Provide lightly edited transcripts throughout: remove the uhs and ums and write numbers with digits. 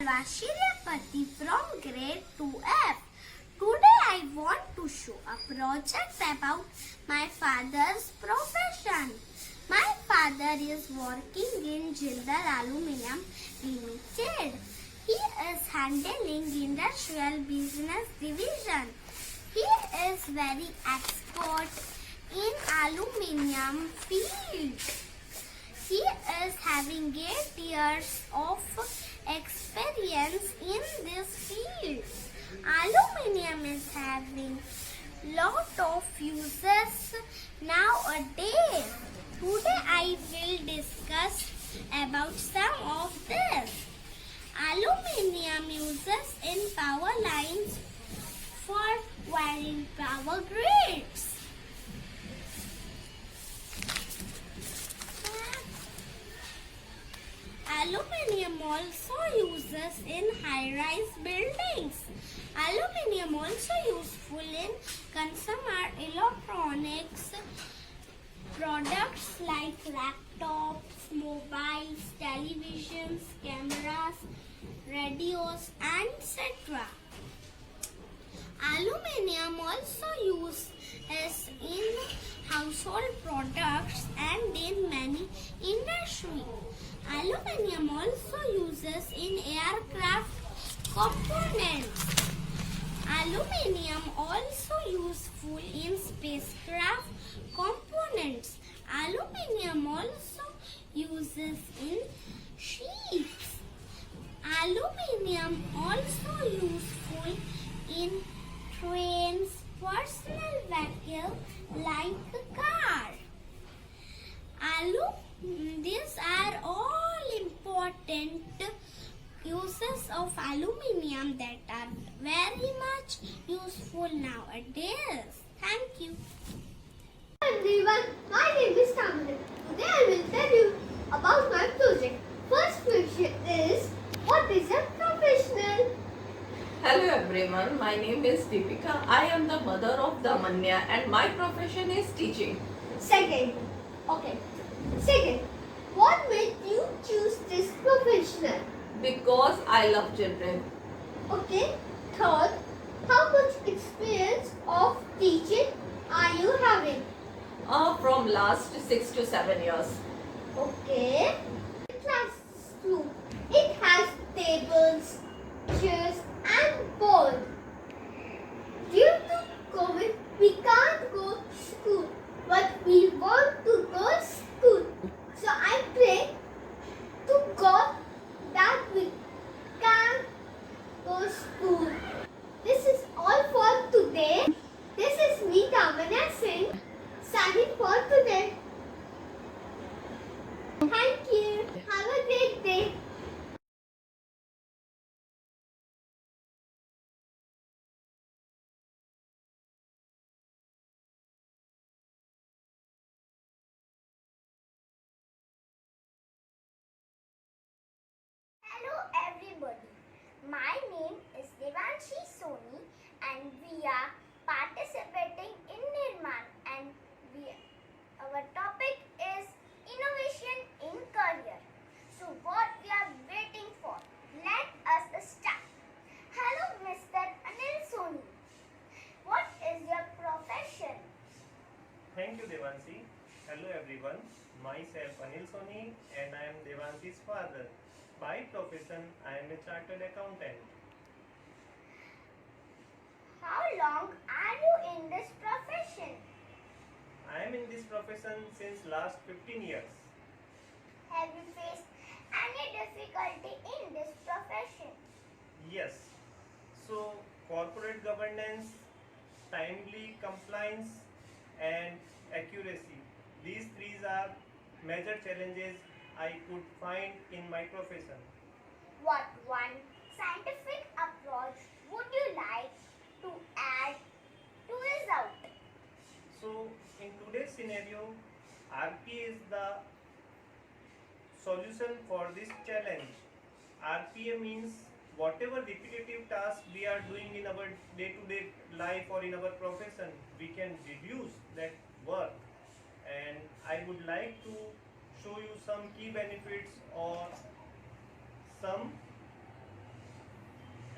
Devashirya from grade 2F. Today I want to show a project about my father's profession. My father is working in Jindal Aluminium Limited. He is handling industrial business division. He is very expert in aluminium field. He is having 8 years of experience in this field. Aluminium is having lot of uses nowadays. Today I will discuss about some of this. Aluminium uses in power lines for wiring power grids. Aluminium also uses in high-rise buildings. Aluminium also useful in consumer electronics products like laptops, mobiles, televisions, cameras, radios, etc. Aluminium also used in household products and in many industries. Aluminium also uses in aircraft components. Aluminium also useful in spacecraft components. Aluminium also uses in ships. Aluminium also useful in trains, personal vehicle like car. These are all important uses of aluminium that are very much useful nowadays. Thank you. Hello everyone, my name is Tamil. Today I will tell you about my project. First question is, what is a professional? Hello everyone, my name is Deepika. I am the mother of Damanya and my profession is teaching. Second, what made you choose this profession? Because I love children. Okay. Third, how much experience of teaching are you having? From last 6 to 7 years. Okay. Classroom. It has tables, chairs and board. Due to COVID, we can't go to school, but we want to go to school. So I pray to God that we can go to school. This is all for today. This is me, Tamanya Singh, signing for today. Thank you. Have a great day. Hello everybody. My name is Devanshi Soni and we are participating in Nirman and our topic is innovation in career. So what we are waiting for? Let us start. Hello Mr. Anil Soni. What is your profession? Thank you, Devanshi. Hello, everyone. Myself Anil Soni, and I am Devanshi's father. By profession, I am a chartered accountant. How long are you in this profession? I am in this profession since last 15 years. Have you faced any difficulty in this profession? Yes. So, corporate governance, timely compliance, and accuracy. These three are major challenges I could find in my profession. What one scientific approach would you like to add to result? So, in today's scenario, RPA is the solution for this challenge. RPA means whatever repetitive tasks we are doing in our day-to-day life or in our profession, we can reduce that work. And I would like to show you some key benefits or some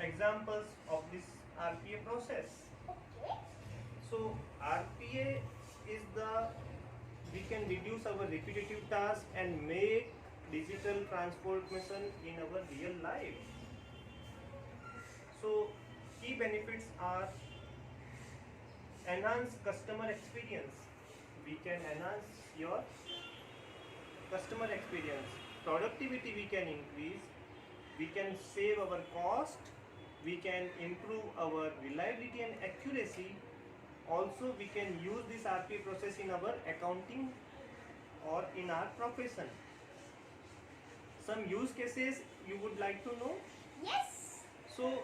examples of this RPA process. Okay. So RPA is we can reduce our repetitive tasks and make digital transformation in our real life. So key benefits are enhance customer experience. We can enhance your customer experience. Productivity we can increase. We can save our cost. We can improve our reliability and accuracy. Also, we can use this RPA process in our accounting or in our profession. Some use cases you would like to know? Yes. So,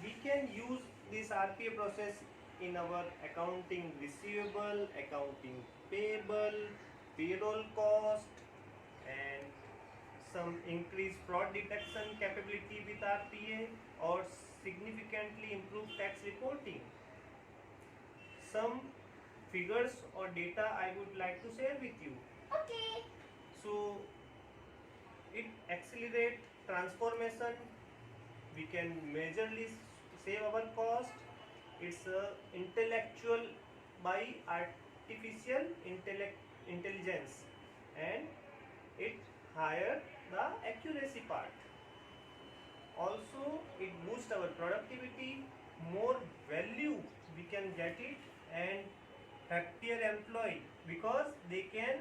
we can use this RPA process in our accounting receivable, accounting payable, payroll cost, and some increased fraud detection capability with RPA or significantly improved tax reporting. Some figures or data I would like to share with you. Okay. So it accelerates transformation. We can majorly save our cost. It's intellectual by artificial intelligence, and it higher the accuracy part. Also, it boosts our productivity, more value we can get it, and happier employee because they can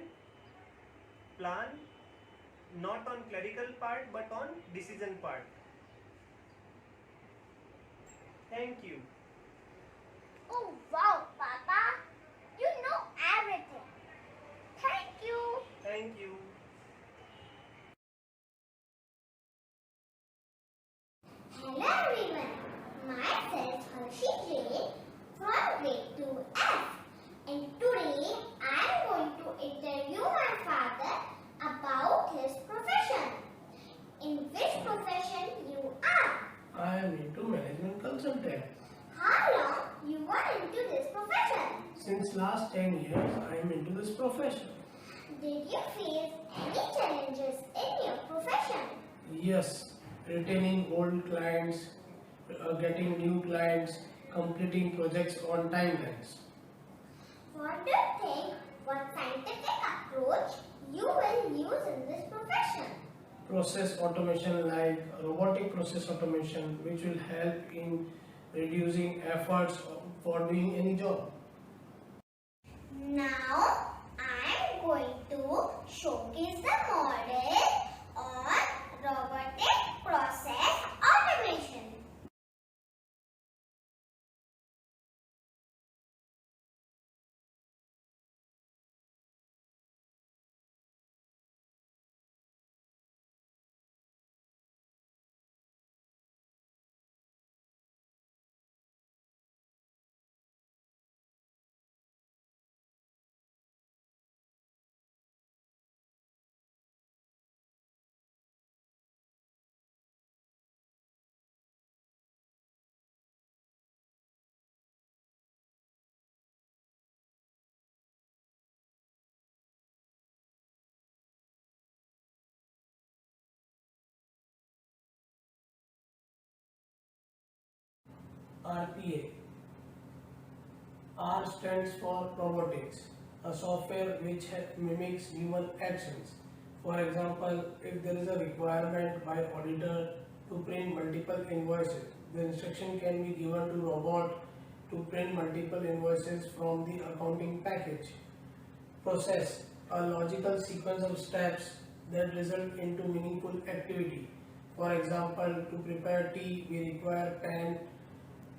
plan not on clerical part but on decision part. Thank you. Oh wow, Papa. You know everything. Thank you. Thank you. Hello everyone, myself Harshi Jain from grade 2F, and today I am going to interview my father about his profession. In which profession you are? I am into management consultant. How long you are into this profession? Since last 10 years, I am into this profession. Did you face any challenges in your profession? Yes, retaining old clients, getting new clients, completing projects on timelines. What do you think? What scientific approach you will use in this profession? Process automation like robotic process automation, which will help in reducing efforts for doing any job. Now I am going to showcase the model on robotic process automation. RPA. R stands for robotics, a software which mimics human actions. For example, if there is a requirement by auditor to print multiple invoices, the instruction can be given to robot to print multiple invoices from the accounting package. Process, a logical sequence of steps that result into meaningful activity. For example, to prepare tea, we require pan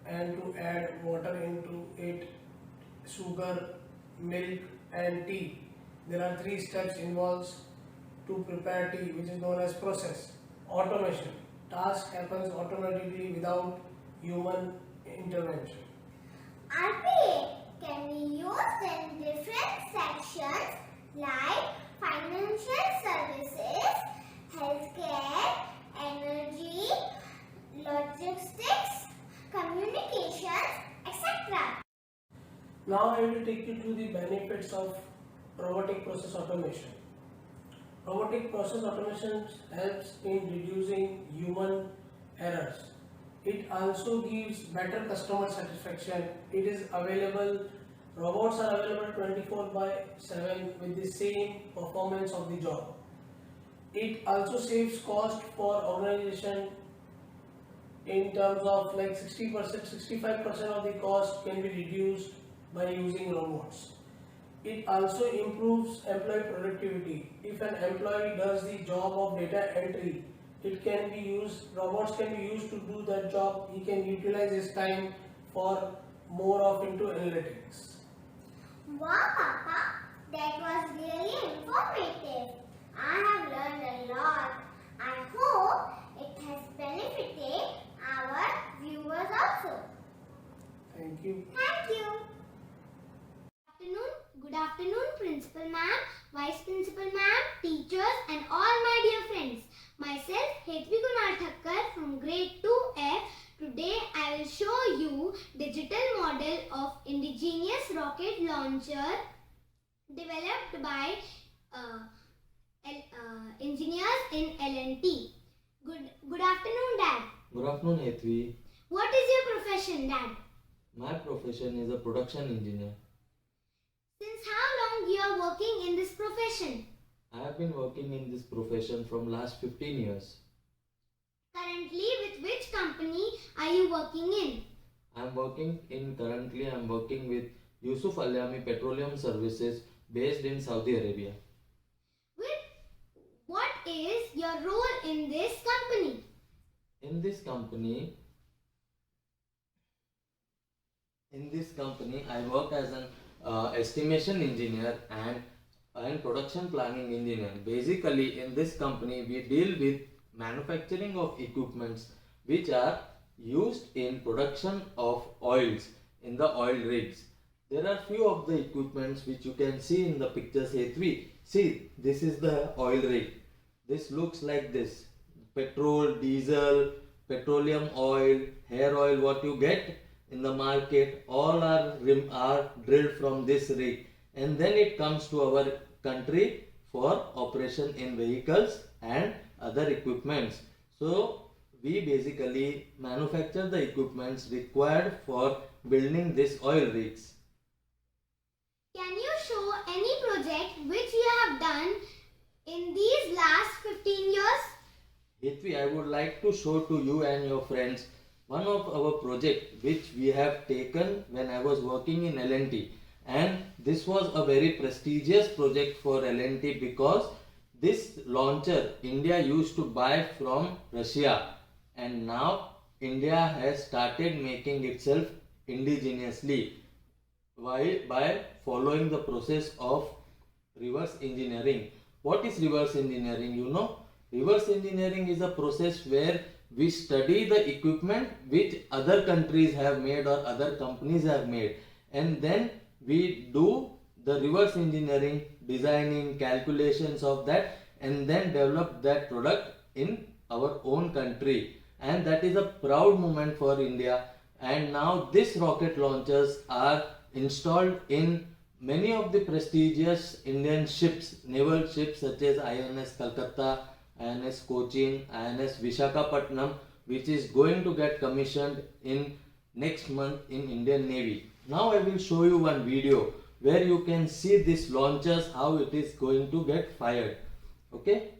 and to add water into it, sugar, milk and tea. There are 3 steps involved to prepare tea, which is known as process. Automation, task happens automatically without human intervention. RPA can be used in different sections like financial services, healthcare, energy, logistics, communications, etc. Now I will take you to the benefits of robotic process automation. Robotic process automation helps in reducing human errors. It also gives better customer satisfaction. It is available, robots are available 24 by 7 with the same performance of the job. It also saves cost for organization in terms of like 60%, 65% of the cost can be reduced by using robots. It also improves employee productivity. If an employee does the job of data entry, it can be used, robots can be used to do that job. He can utilize his time for more of into analytics. Wow, Papa, that was really informative. I have learned a lot. I hope it has benefited our viewers also. Thank you. Thank you. Good afternoon, Principal Ma'am, Vice Principal Ma'am, teachers and all my dear friends. Myself, Hetvi Kunal Thakkar from grade 2F. Today I will show you digital model of indigenous rocket launcher developed by engineers in L&T. Good afternoon, Dad. Good afternoon, Hetvi. What is your profession, Dad? My profession is a production engineer. Since how long you are working in this profession? I have been working in this profession from last 15 years. Currently, with which company are you working in? Currently I'm working with Yusuf Alyami Petroleum Services based in Saudi Arabia. What is your role in this company? In this company, I work as an estimation engineer and production planning engineer. Basically, in this company, we deal with manufacturing of equipments which are used in production of oils in the oil rigs. There are few of the equipments which you can see in the pictures. See, this is the oil rig. This looks like this: petrol, diesel, petroleum oil, hair oil, what you get in the market, all are drilled from this rig, and then it comes to our country for operation in vehicles and other equipments. So we basically manufacture the equipments required for building this oil rigs. Can you show any project which you have done in these last 15 years? Hetvi, I would like to show to you and your friends one of our project which we have taken when I was working in L&T, and this was a very prestigious project for L&T because this launcher India used to buy from Russia, and now India has started making itself indigenously by following the process of reverse engineering. What is reverse engineering? You know, reverse engineering is a process where we study the equipment which other countries have made or other companies have made, and then we do the reverse engineering, designing, calculations of that, and then develop that product in our own country. And that is a proud moment for India. And now these rocket launchers are installed in many of the prestigious Indian ships, naval ships such as INS Calcutta, INS Cochin, INS Vishakhapatnam, which is going to get commissioned in next month in Indian Navy. Now I will show you one video where you can see these launchers, how it is going to get fired. Okay?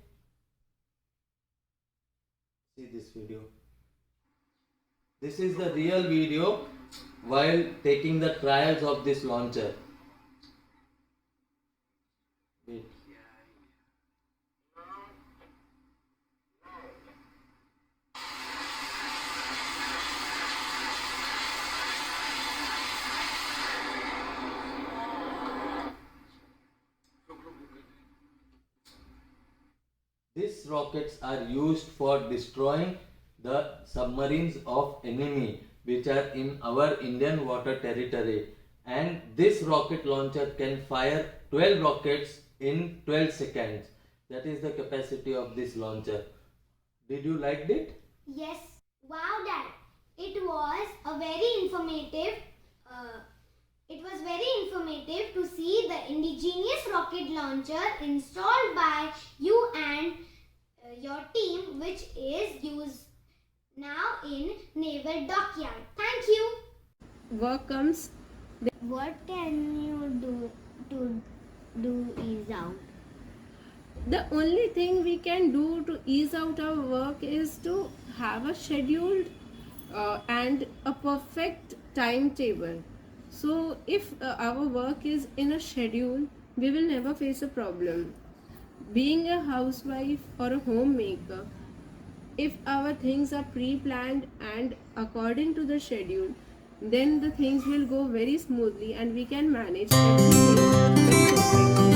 See this video. This is the real video while taking the trials of this launcher. Wait. These rockets are used for destroying the submarines of enemy which are in our Indian water territory, and this rocket launcher can fire 12 rockets in 12 seconds. That is the capacity of this launcher. Did you like it? Yes. Wow, Dad. It was very informative to see the indigenous rocket launcher installed by you and your team, which is now in Naval Dockyard. Thank you. Work comes. What can you do to ease out? The only thing we can do to ease out our work is to have a scheduled and a perfect timetable. So, if our work is in a schedule, we will never face a problem. Being a housewife or a homemaker, if our things are pre-planned and according to the schedule, then the things will go very smoothly and we can manage everything very perfectly.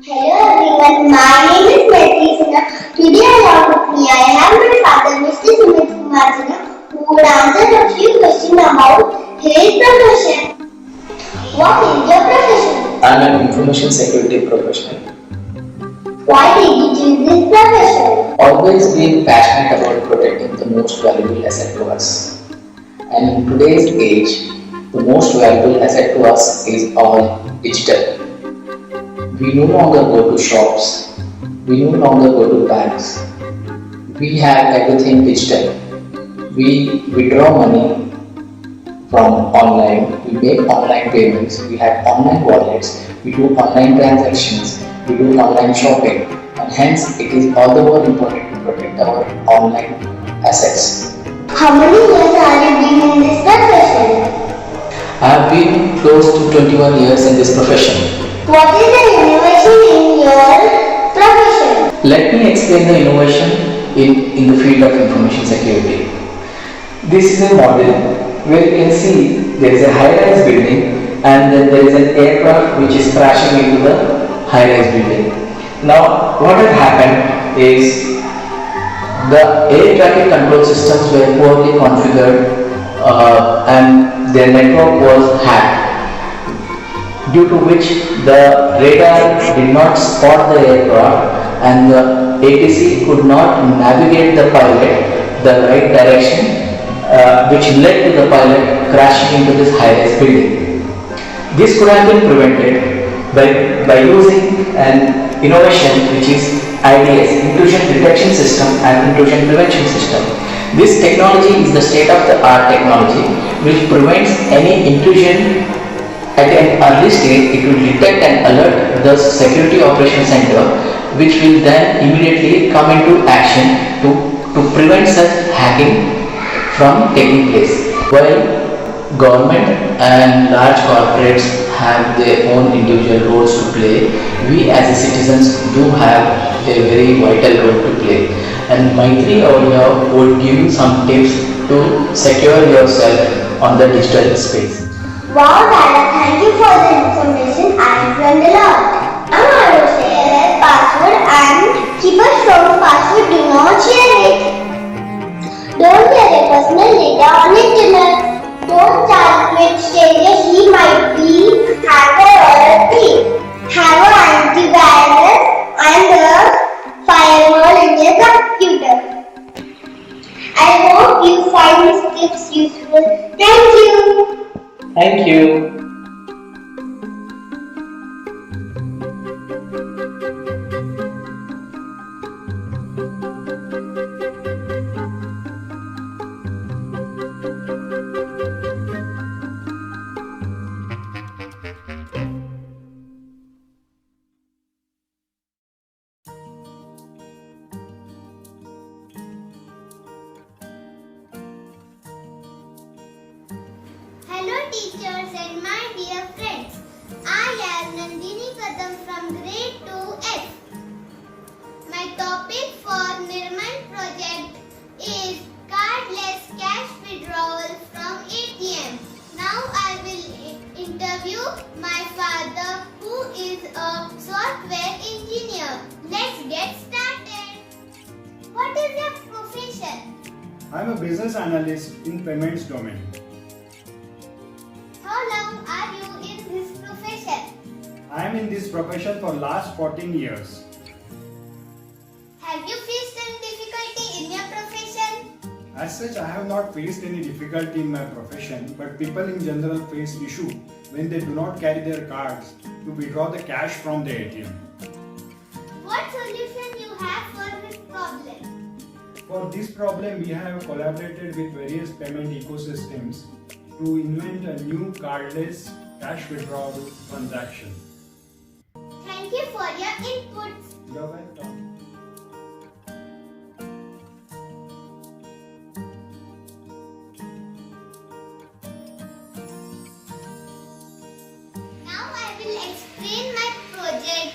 Hello everyone, my name is Maitri Sinha. Today along with me I have my father Mr. Sumit Kumar Sinha, who would answer a few questions about his profession. What is your profession? I'm an information security professional. Why did you choose this profession? Always been passionate about protecting the most valuable asset to us. And in today's age, the most valuable asset to us is our digital. We no longer go to shops. We no longer go to banks. We have everything digital. We withdraw money from online. We make online payments. We have online wallets. We do online transactions. We do online shopping. And hence, it is all the more important to protect our online assets. How many years have you been in this profession? I have been close to 21 years in this profession. What is the innovation in your profession? Let me explain the innovation in the field of information security. This is a model where you can see there is a high-rise building and then there is an aircraft which is crashing into the high-rise building. Now what had happened is the air traffic control systems were poorly configured and their network was hacked, due to which the radar did not spot the aircraft and the ATC could not navigate the pilot the right direction, which led to the pilot crashing into this high-rise building. This could have been prevented by using an innovation which is IDS, Intrusion Detection System and Intrusion Prevention System. This technology is the state-of-the-art technology which prevents any intrusion at an early stage. It will detect and alert the Security Operations Center, which will then immediately come into action to to prevent such hacking from taking place. While government and large corporates have their own individual roles to play, we as a citizens do have a very vital role to play. And Maitri Audio would give you some tips to secure yourself on the digital space. Wow, Dada, thank you for the information. I learned a lot. I'm going to share a password and keep a strong password. Do not share it. Don't share your personal data on internet. Don't chat with strangers. He might be hacker or a thief. Have an antivirus and a firewall in your computer. I hope you find these tips useful. Thank you. Thank you. Hello teachers and my dear friends. I am Nandini Kadam from grade 2F. My topic for Nirman project is cardless cash withdrawal from ATM. Now I will interview my father who is a software engineer. Let's get started. What is your profession? I'm a business analyst in payments domain. How long are you in this profession? I am in this profession for last 14 years. Have you faced any difficulty in your profession? As such, I have not faced any difficulty in my profession, but people in general face issue when they do not carry their cards to withdraw the cash from the ATM. What solution you have for this problem? For this problem, we have collaborated with various payment ecosystems to invent a new cardless cash withdrawal transaction. Thank you for your inputs. You're welcome. Now I will explain my project,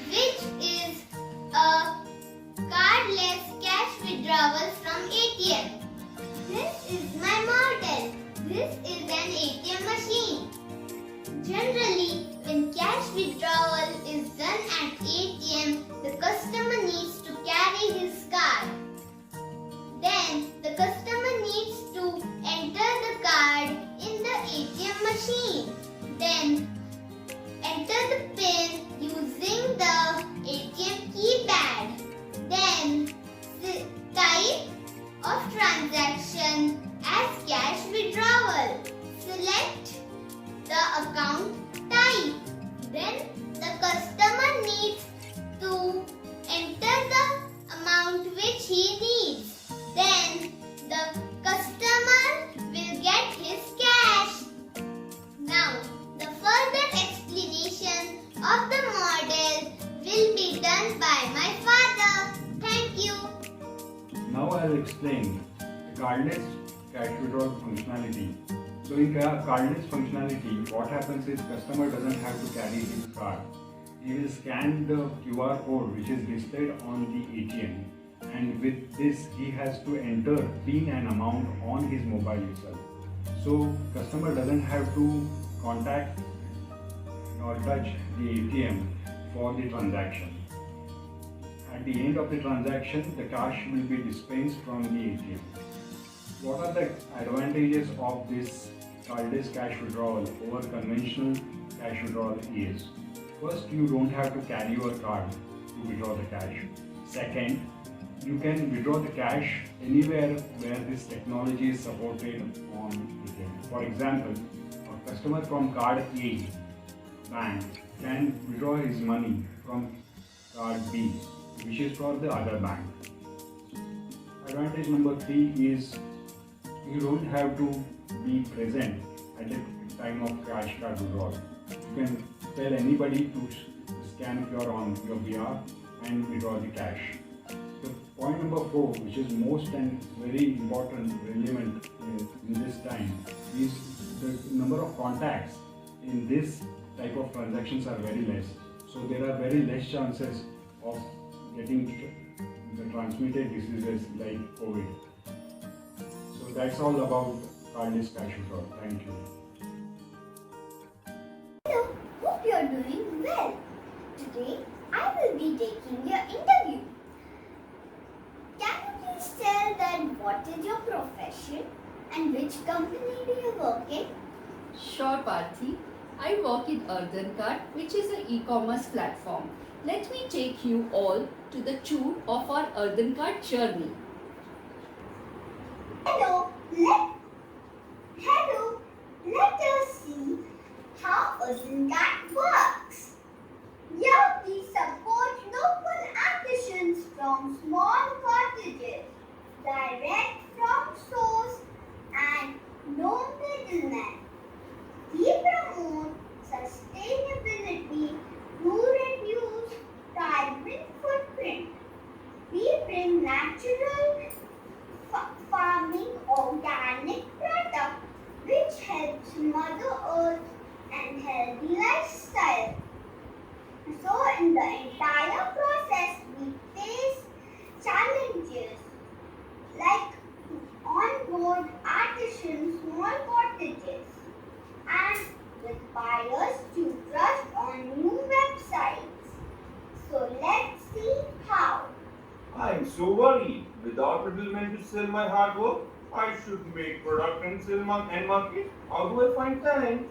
which is a cardless cash withdrawal from ATM. This is my model. This is an ATM machine. Generally, when cash withdrawal is done at ATM, the customer needs to carry his card. Then, the customer needs to enter the card in the ATM machine. Then, enter the PIN using the ATM keypad. Then, type of transaction as cash withdrawal. Select the account type. Then the customer needs to enter the amount which he needs. Then the customer will get his cash. Now the further explanation of the model will be done by my father. Thank you. Now I'll explain the cardless cash withdrawal functionality. So in cardless functionality, what happens is customer doesn't have to carry his card. He will scan the QR code which is displayed on the ATM, and with this he has to enter PIN and amount on his mobile itself. So customer doesn't have to contact or touch the ATM for the transaction. At the end of the transaction, the cash will be dispensed from the ATM. What are the advantages of this cardless cash withdrawal over conventional cash withdrawal is? First, you don't have to carry your card to withdraw the cash. Second, you can withdraw the cash anywhere where this technology is supported on ATM. For example, a customer from card A bank can withdraw his money from card B, which is for the other bank. Advantage number 3 is you don't have to be present at the time of cash card withdrawal. You can tell anybody to scan QR on your behalf and withdraw the cash. The point number 4, which is most and very important, relevant in this time, is the number of contacts in this type of transactions are very less. So there are very less chances of getting the transmitted diseases like COVID. So that's all about cardless cash withdrawal. Thank you. Hello, hope you are doing well. Today I will be taking your interview. Can you please tell that what is your profession and which company do you work in? Sure, Parthi. I work in Earthen Card, which is an e-commerce platform. Let me take you all to the tour of our Earthen Card journey. Let us see how Earthen Card works. Here we support local artisans from small cottages, direct from source and no middleman. We promote sustainability to reduce carbon footprint. We bring natural farming organic product which helps Mother Earth and healthy lifestyle. So in the entire process we face challenges like on-board artisan small cottages and with buyers to trust on new websites. So let's see how. I'm so worried. Without middlemen to sell my hard work, I should make product and sell and market. How do I find time?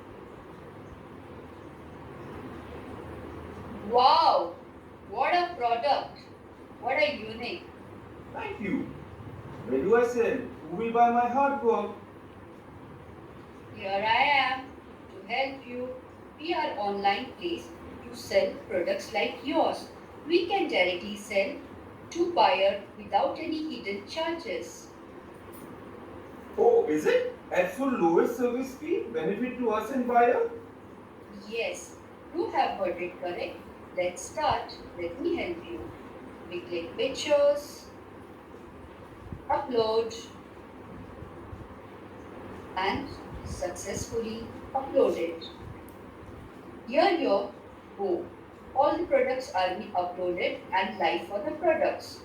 Wow! What a product! What a unique! Thank you. Where do I sell? Who will buy my hard work? Here I am to help you. We are online place to sell products like yours. We can directly sell to buyer without any hidden charges. Oh, is it? At full lowest service fee, benefit to us and buyer? Yes, you have heard it correct. Let's start. Let me help you. We click pictures, upload, and successfully uploaded. Here you go. All the products are being uploaded and live for the products.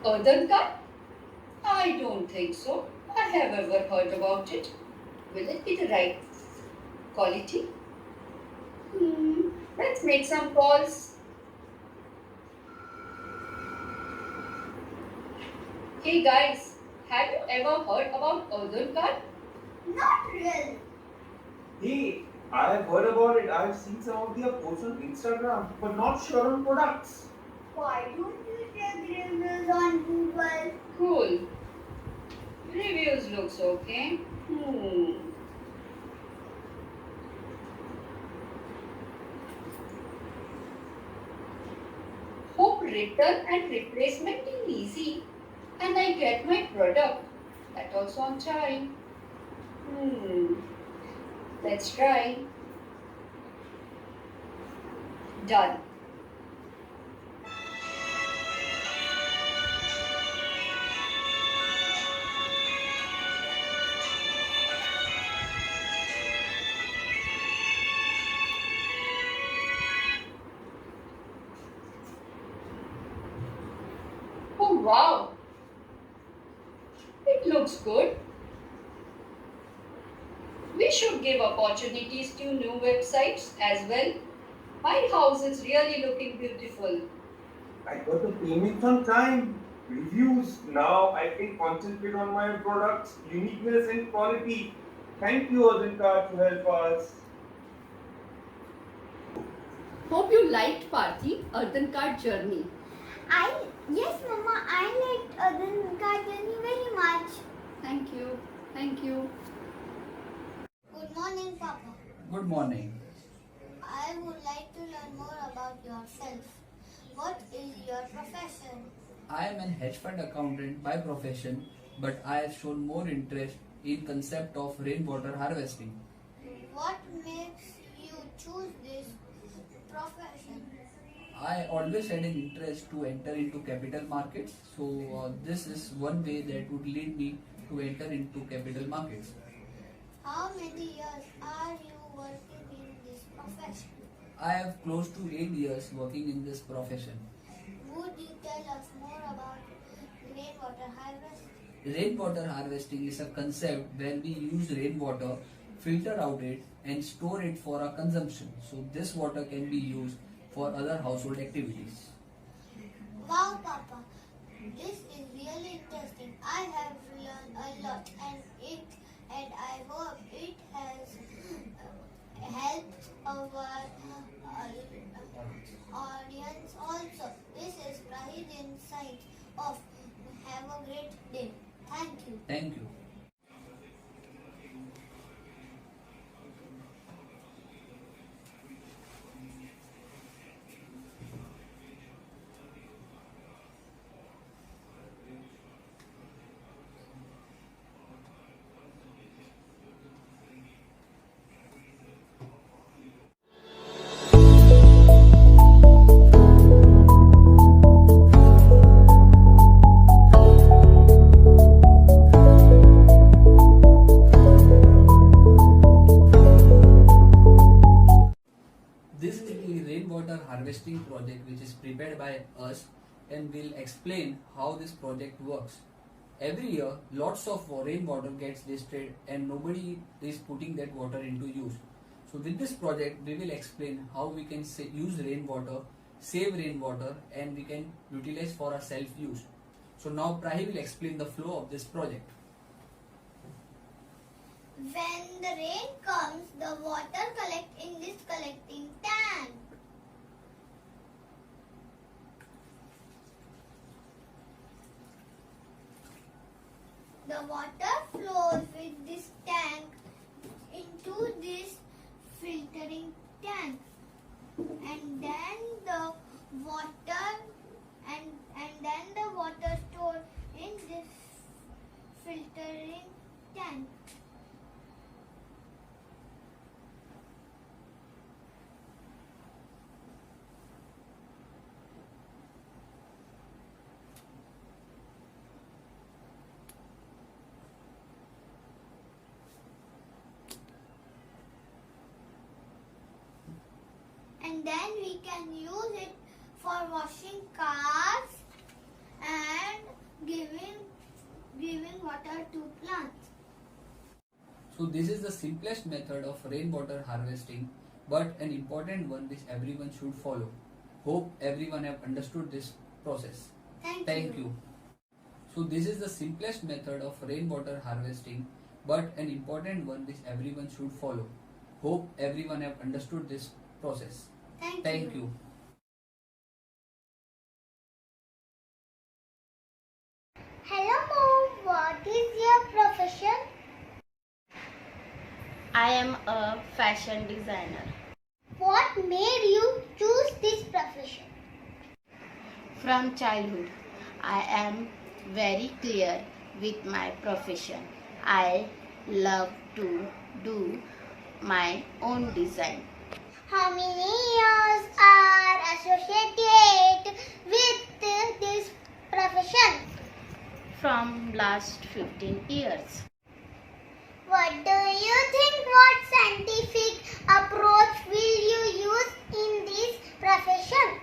Earthen Card? I don't think so. I have ever heard about it. Will it be the right quality? Let's make some calls. Hey guys, have you ever heard about Earthen Card? Not really. Hey, I have heard about it. I have seen some of their posts on Instagram, but not sure on products. Why don't you check reviews on Google? Cool. Reviews looks okay. Hope return and replacement is easy and I get my product. That also on time. Let's try. Done. Oh wow! It looks good. We should give opportunities to new websites as well. My house is really looking beautiful. I got the payments on time. Reviews. Now I can concentrate on my products, uniqueness and quality. Thank you, Earthen Card, to help us. Hope you liked Parthi Earthen Card journey. Yes, Mama, I liked Earthen Card journey very much. Thank you. Thank you. Good morning, Papa. Good morning. I would like to learn more about yourself. What is your profession? I am an hedge fund accountant by profession, but I have shown more interest in concept of rainwater harvesting. What makes you choose choose this profession? I always had an interest to enter into capital markets, so this is one way that would lead me to enter into capital markets. How many years are you working in this profession? I have close to 8 years working in this profession. Would you tell us more about rainwater harvest? Rainwater harvesting is a concept where we use rainwater, filter out it and store it for our consumption. So this water can be used for other household activities. Wow, Papa, this is really interesting. I have learned a lot, and I hope it has helped our audience also. This is Prahid Insight of Have a Great Day. Thank you. Thank you. This is the rainwater harvesting project which is prepared by us, and we'll explain how this project works. Every year, lots of rainwater gets wasted and nobody is putting that water into use. So with this project, we will explain how we can use rainwater, save rainwater, and we can utilize for our self-use. So now Prahi will explain the flow of this project. When the rain comes, the water collects in this collecting tank. The water flows with this tank into this filtering tank, and then the water stored in this filtering tank. And then we can use it for washing cars and giving water to plants. So this is the simplest method of rainwater harvesting, but an important one which everyone should follow. Hope everyone have understood this process. Thank you. So this is the simplest method of rainwater harvesting, but an important one which everyone should follow. Hope everyone have understood this process. Thank you. Hello, Mom. What is your profession? I am a fashion designer. What made you choose this profession? From childhood, I am very clear with my profession. I love to do my own design. How many years are associated with this profession? From last 15 years. What do you think? What scientific approach will you use in this profession?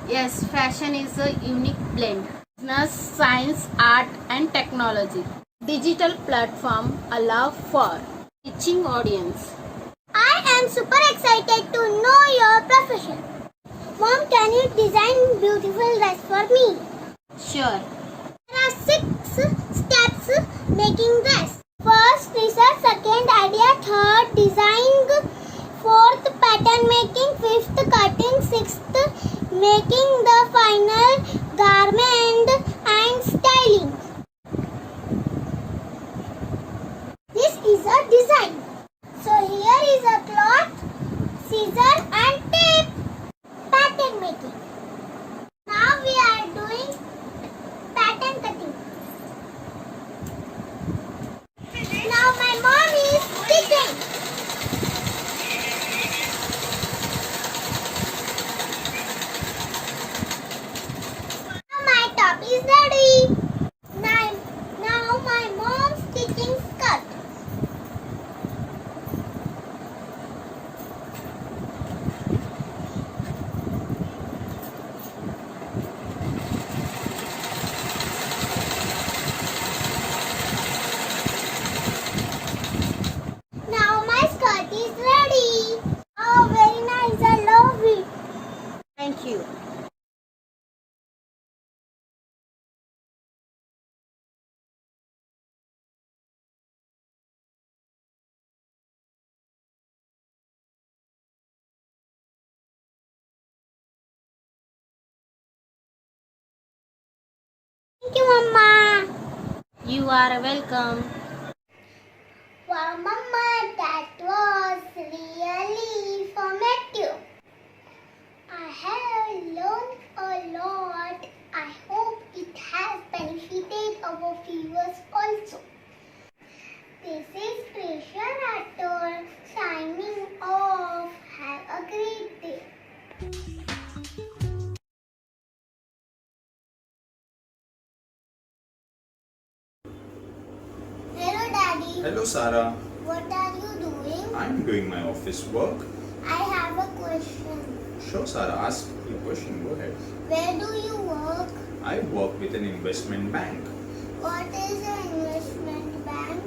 Yes, fashion is a unique blend. Business, science, art and technology. Digital platform allow for reaching audience. I am super excited to know your profession. Mom, can you design beautiful dress for me? Sure. There are 6 steps making dress. First, research. Second, idea. Third, design. Fourth, pattern making. Fifth, cutting. Sixth, making the final garment and styling. This is a design. So here is a cloth, scissor and tape. Pattern making. Now we are doing pattern cutting. Now my mom is stitching. you, Mama. You are welcome. Wow, Mama, that was really informative. I have learned a lot. I hope it has benefited our viewers also. This is Prisha Rathore signing off. Have a great day. Hello, Daddy. Hello, Sarah. What are you doing? I'm doing my office work. I have a question. Sure, Sarah. Ask your question. Go ahead. Where do you work? I work with an investment bank. What is an investment bank?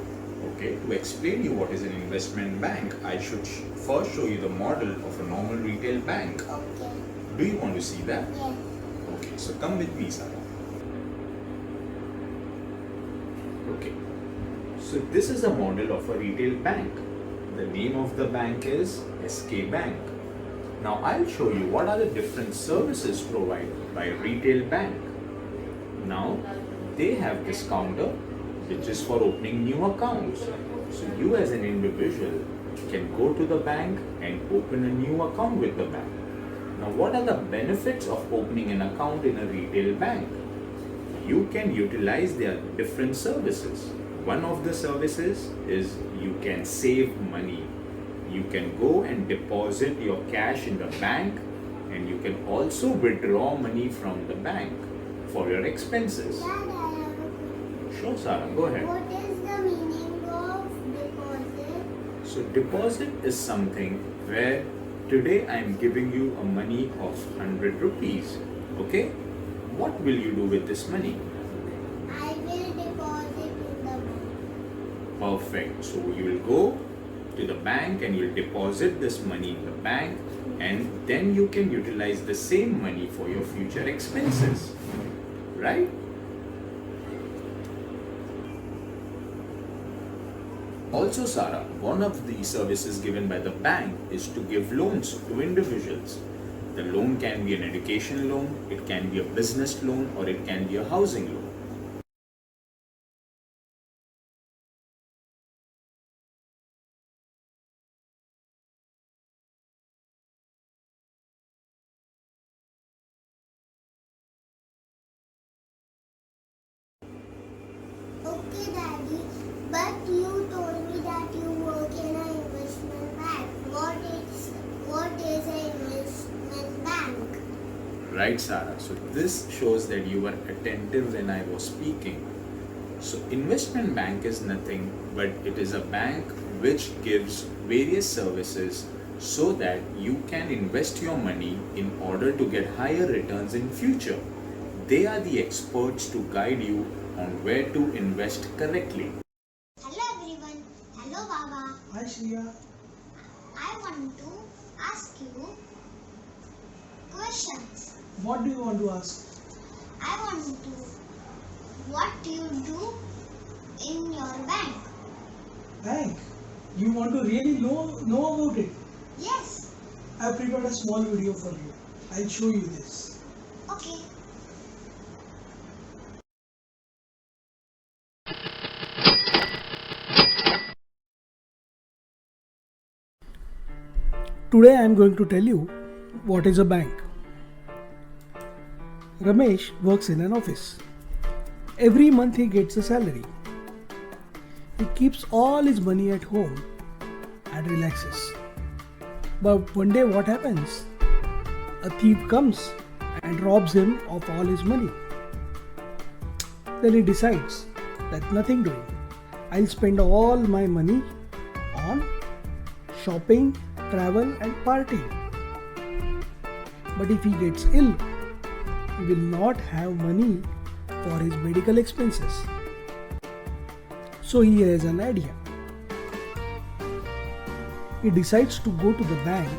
Okay, to explain you what is an investment bank, I should first show you the model of a normal retail bank. Okay. Do you want to see that? Yes. Okay, so come with me, Sarah. Okay, so this is the model of a retail bank. The name of the bank is SK Bank. Now I'll show you what are the different services provided by a retail bank. Now they have this counter which is for opening new accounts. So you as an individual can go to the bank and open a new account with the bank. Now what are the benefits of opening an account in a retail bank? You can utilize their different services. One of the services is you can save money. You can go and deposit your cash in the bank, and you can also withdraw money from the bank for your expenses. Dad, I have a question. Sure, Sarah, go ahead. What is the meaning of deposit? So deposit is something where today I am giving you a money of 100 rupees. Okay? What will you do with this money? I will deposit in the bank. Perfect. So you will go to the bank and you'll deposit this money in the bank, and then you can utilize the same money for your future expenses. Right? Also, Sarah, one of the services given by the bank is to give loans to individuals. The loan can be an education loan, it can be a business loan, or it can be a housing loan. Okay, Daddy. But you told me that you work in an investment bank. What is an investment bank? Right, Sarah. So this shows that you were attentive when I was speaking. So investment bank is nothing but it is a bank which gives various services so that you can invest your money in order to get higher returns in future. They are the experts to guide you on where to invest correctly. Hello everyone. Hello Baba. Hi Shriya. I want to ask you questions. What do you want to ask? I want to. What do you do in your bank? Bank. You want to really know about it? Yes. I have prepared a small video for you. I'll show you this. Okay. Today I am going to tell you what is a bank. Ramesh works in an office. Every month he gets a salary. He keeps all his money at home and relaxes. But one day what happens? A thief comes and robs him of all his money. Then he decides that nothing doing. I'll spend all my money on shopping, travel and partying. But if he gets ill, he will not have money for his medical expenses. So he has an idea. He decides to go to the bank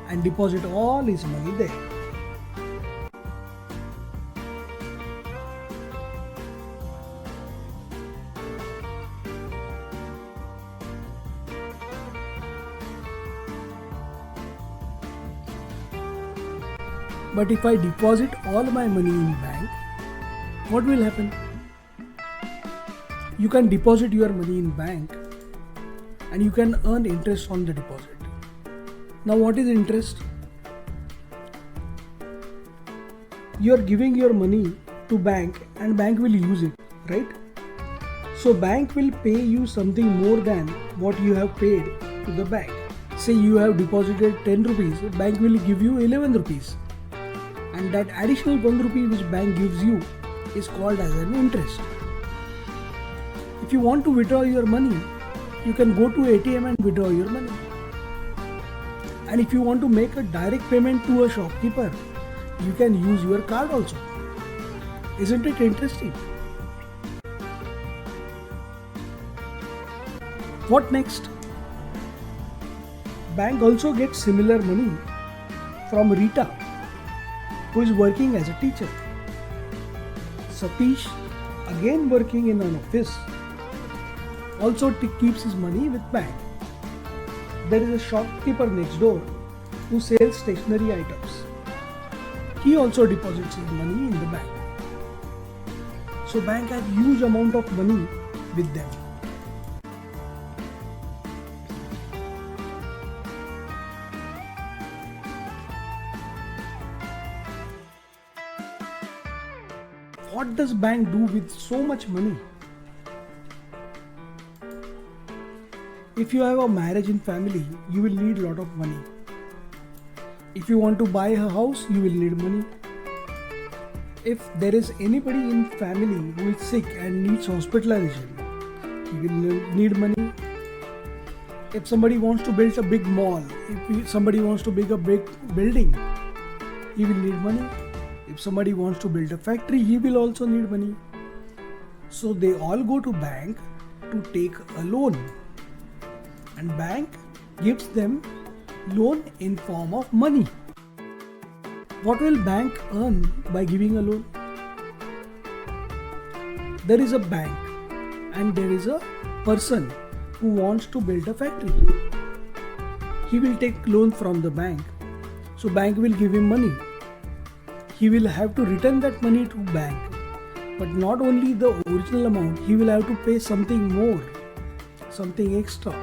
and deposit all his money there. But if I deposit all my money in bank, what will happen? You can deposit your money in bank and you can earn interest on the deposit. Now what is interest? You are giving your money to bank and bank will use it, right? So bank will pay you something more than what you have paid to the bank. Say you have deposited 10 rupees, bank will give you 11 rupees. And that additional 1 rupee which bank gives you is called as an interest. If you want to withdraw your money, you can go to ATM and withdraw your money. And if you want to make a direct payment to a shopkeeper, you can use your card also. Isn't it interesting? What next? Bank also gets similar money from Rita, who is working as a teacher. Satish, again working in an office, also keeps his money with bank. There is a shopkeeper next door who sells stationery items. He also deposits his money in the bank. So bank has huge amount of money with them. What does bank do with so much money? If you have a marriage in family, you will need lot of money. If you want to buy a house, you will need money. If there is anybody in family who is sick and needs hospitalization, he will need money. If somebody wants to build a big mall, if somebody wants to build a big building, he will need money. If somebody wants to build a factory, he will also need money. So they all go to bank to take a loan. And bank gives them loan in form of money. What will bank earn by giving a loan? There is a bank and there is a person who wants to build a factory. He will take loan from the bank. So bank will give him money. He will have to return that money to bank. But not only the original amount, he will have to pay something more, something extra.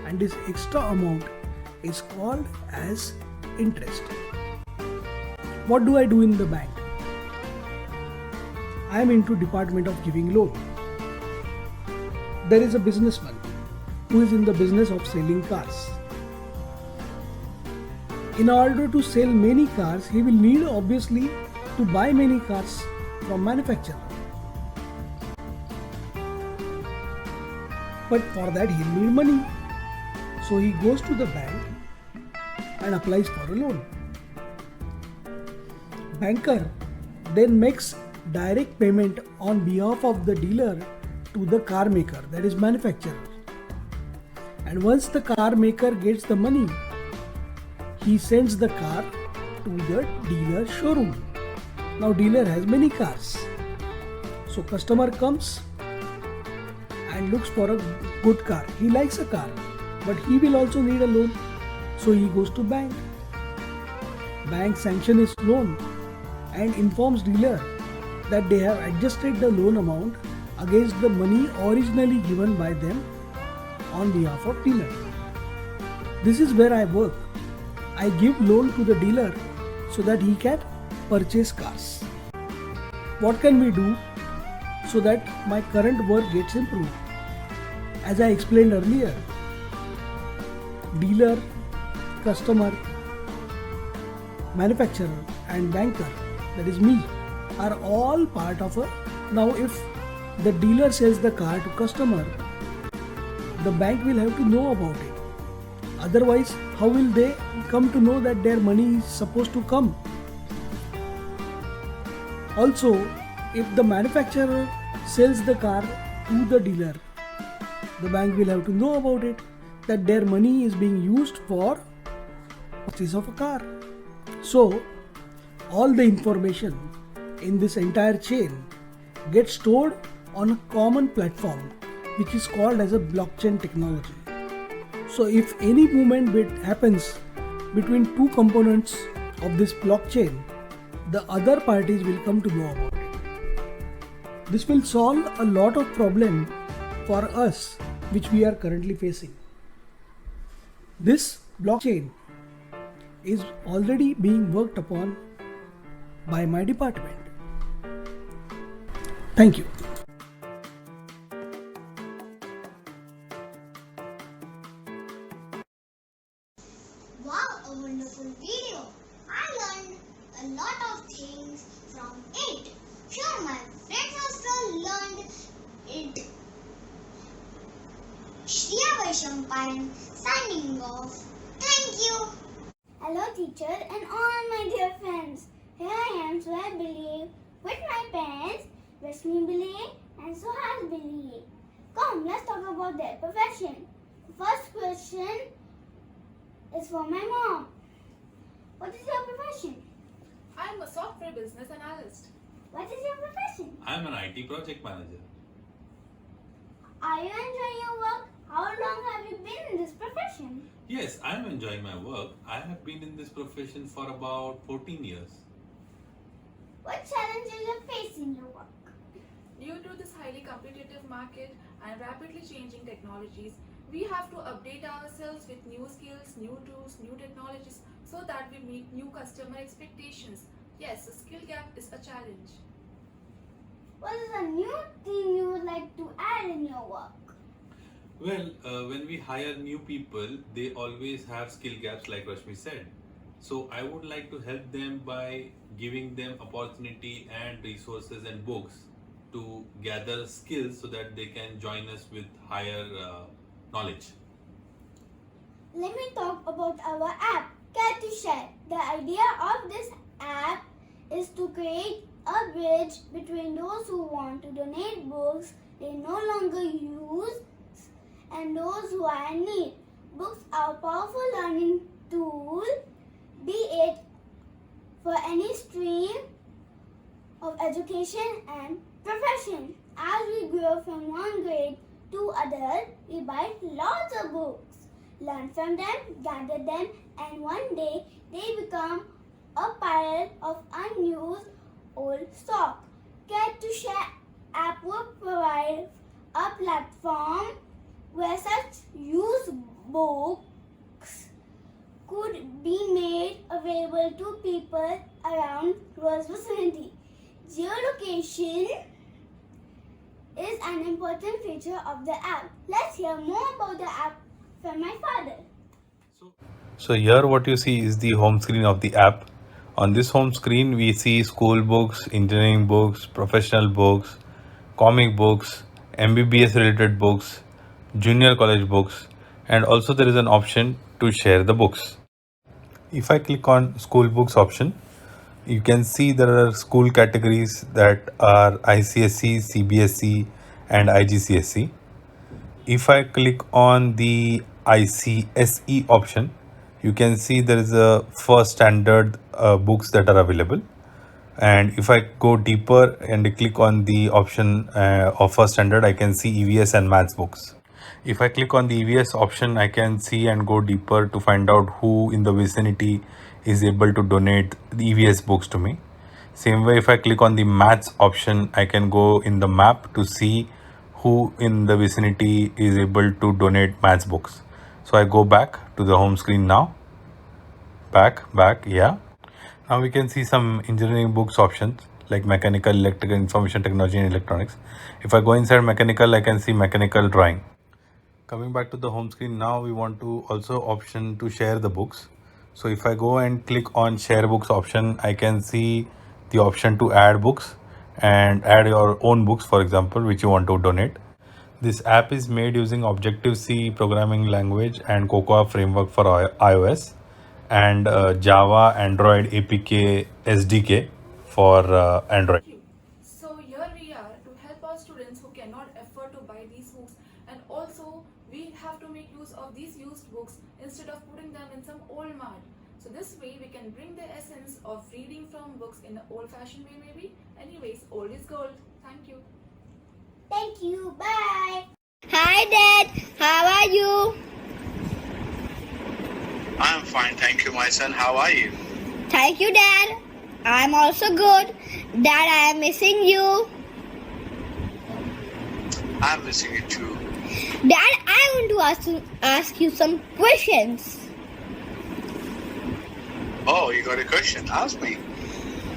And this extra amount is called as interest. What do I do in the bank? I am into department of giving loan. There is a businessman who is in the business of selling cars. In order to sell many cars, he will need obviously to buy many cars from manufacturer. But for that he will need money. So he goes to the bank and applies for a loan. Banker then makes direct payment on behalf of the dealer to the car maker, that is manufacturer. And once the car maker gets the money, he sends the car to the dealer showroom. Now dealer has many cars. So customer comes and looks for a good car. He likes a car, but he will also need a loan. So he goes to bank. Bank sanctions his loan and informs dealer that they have adjusted the loan amount against the money originally given by them on behalf of dealer. This is where I work. I give loan to the dealer so that he can purchase cars. What can we do so that my current work gets improved? As I explained earlier, dealer, customer, manufacturer and banker, that is me, are all part of a... Now if the dealer sells the car to customer, the bank will have to know about it. Otherwise, how will they come to know that their money is supposed to come? Also, if the manufacturer sells the car to the dealer, the bank will have to know about it, that their money is being used for purchase of a car. So, all the information in this entire chain gets stored on a common platform which is called as a blockchain technology. So if any movement happens between two components of this blockchain, the other parties will come to know about it. This will solve a lot of problem for us which we are currently facing. This blockchain is already being worked upon by my department. Thank you. Wow, a wonderful video. I learned a lot of things from it. Sure, my friends also learned it. Shriya Vaishampayan signing off. Thank you. Hello teacher and all my dear friends. Here I am, Swair Billy, with my parents, Rashmi Billy and Suhas Billy. Come, let's talk about their profession. The first question is for my mom. What is your profession? I'm a software business analyst. What is your profession? I'm an IT project manager. Are you enjoying your work? How long have you been in this profession? Yes, I'm enjoying my work. I have been in this profession for about 14 years. What challenges you face in your work? Due to this highly competitive market and rapidly changing technologies, we have to update ourselves with new skills, new tools, new technologies so that we meet new customer expectations. Yes, the skill gap is a challenge. What is a new thing you would like to add in your work? Well, when we hire new people, they always have skill gaps like Rashmi said. So I would like to help them by giving them opportunity and resources and books to gather skills so that they can join us with higher knowledge. Let me talk about our app, Care to Share. The idea of this app is to create a bridge between those who want to donate books they no longer use and those who are in need. Books are a powerful learning tool, be it for any stream of education and profession. As we grow from one grade to adult, we buy lots of books, learn from them, gather them, and one day they become a pile of unused old stock. Care to Share app will provide a platform where such used books could be made available to people around close vicinity. Geolocation is an important feature of the app. Let's hear more about the app from my father. So here what you see is the home screen of the app. On this home screen we see school books, engineering books, professional books, comic books, MBBS related books, junior college books, and also there is an option to share the books. If I click on school books option, you can see there are school categories that are ICSE, CBSE and IGCSE. If I click on the ICSE option, you can see there is a first standard books that are available. And if I go deeper and click on the option of first standard, I can see EVS and maths books. If I click on the EVS option, I can see and go deeper to find out who in the vicinity is able to donate the EVS books to me. Same way, if I click on the maths option, I can go in the map to see who in the vicinity is able to donate maths books. So I go back to the home screen now. Back, yeah. Now we can see some engineering books options like mechanical, electrical, information technology and electronics. If I go inside mechanical, I can see mechanical drawing. Coming back to the home screen now, we want to also option to share the books. So if I go and click on share books option, I can see the option to add books and add your own books, for example, which you want to donate. This app is made using Objective-C programming language and Cocoa framework for iOS and Java Android APK SDK for Android. So here we are to help our students who cannot afford to buy these books, and also we have to make use of these used books instead of putting them in some old mud. So this way we can bring the essence of reading from books in an old-fashioned way maybe. Anyways, old is gold. Thank you. Thank you. Bye. Hi Dad, how are you? I'm fine, thank you, my son. How are you? Thank you Dad. I'm also good. Dad, I am missing you. I'm missing you too. Dad, I want to ask you some questions. Oh, you got a question? Ask me.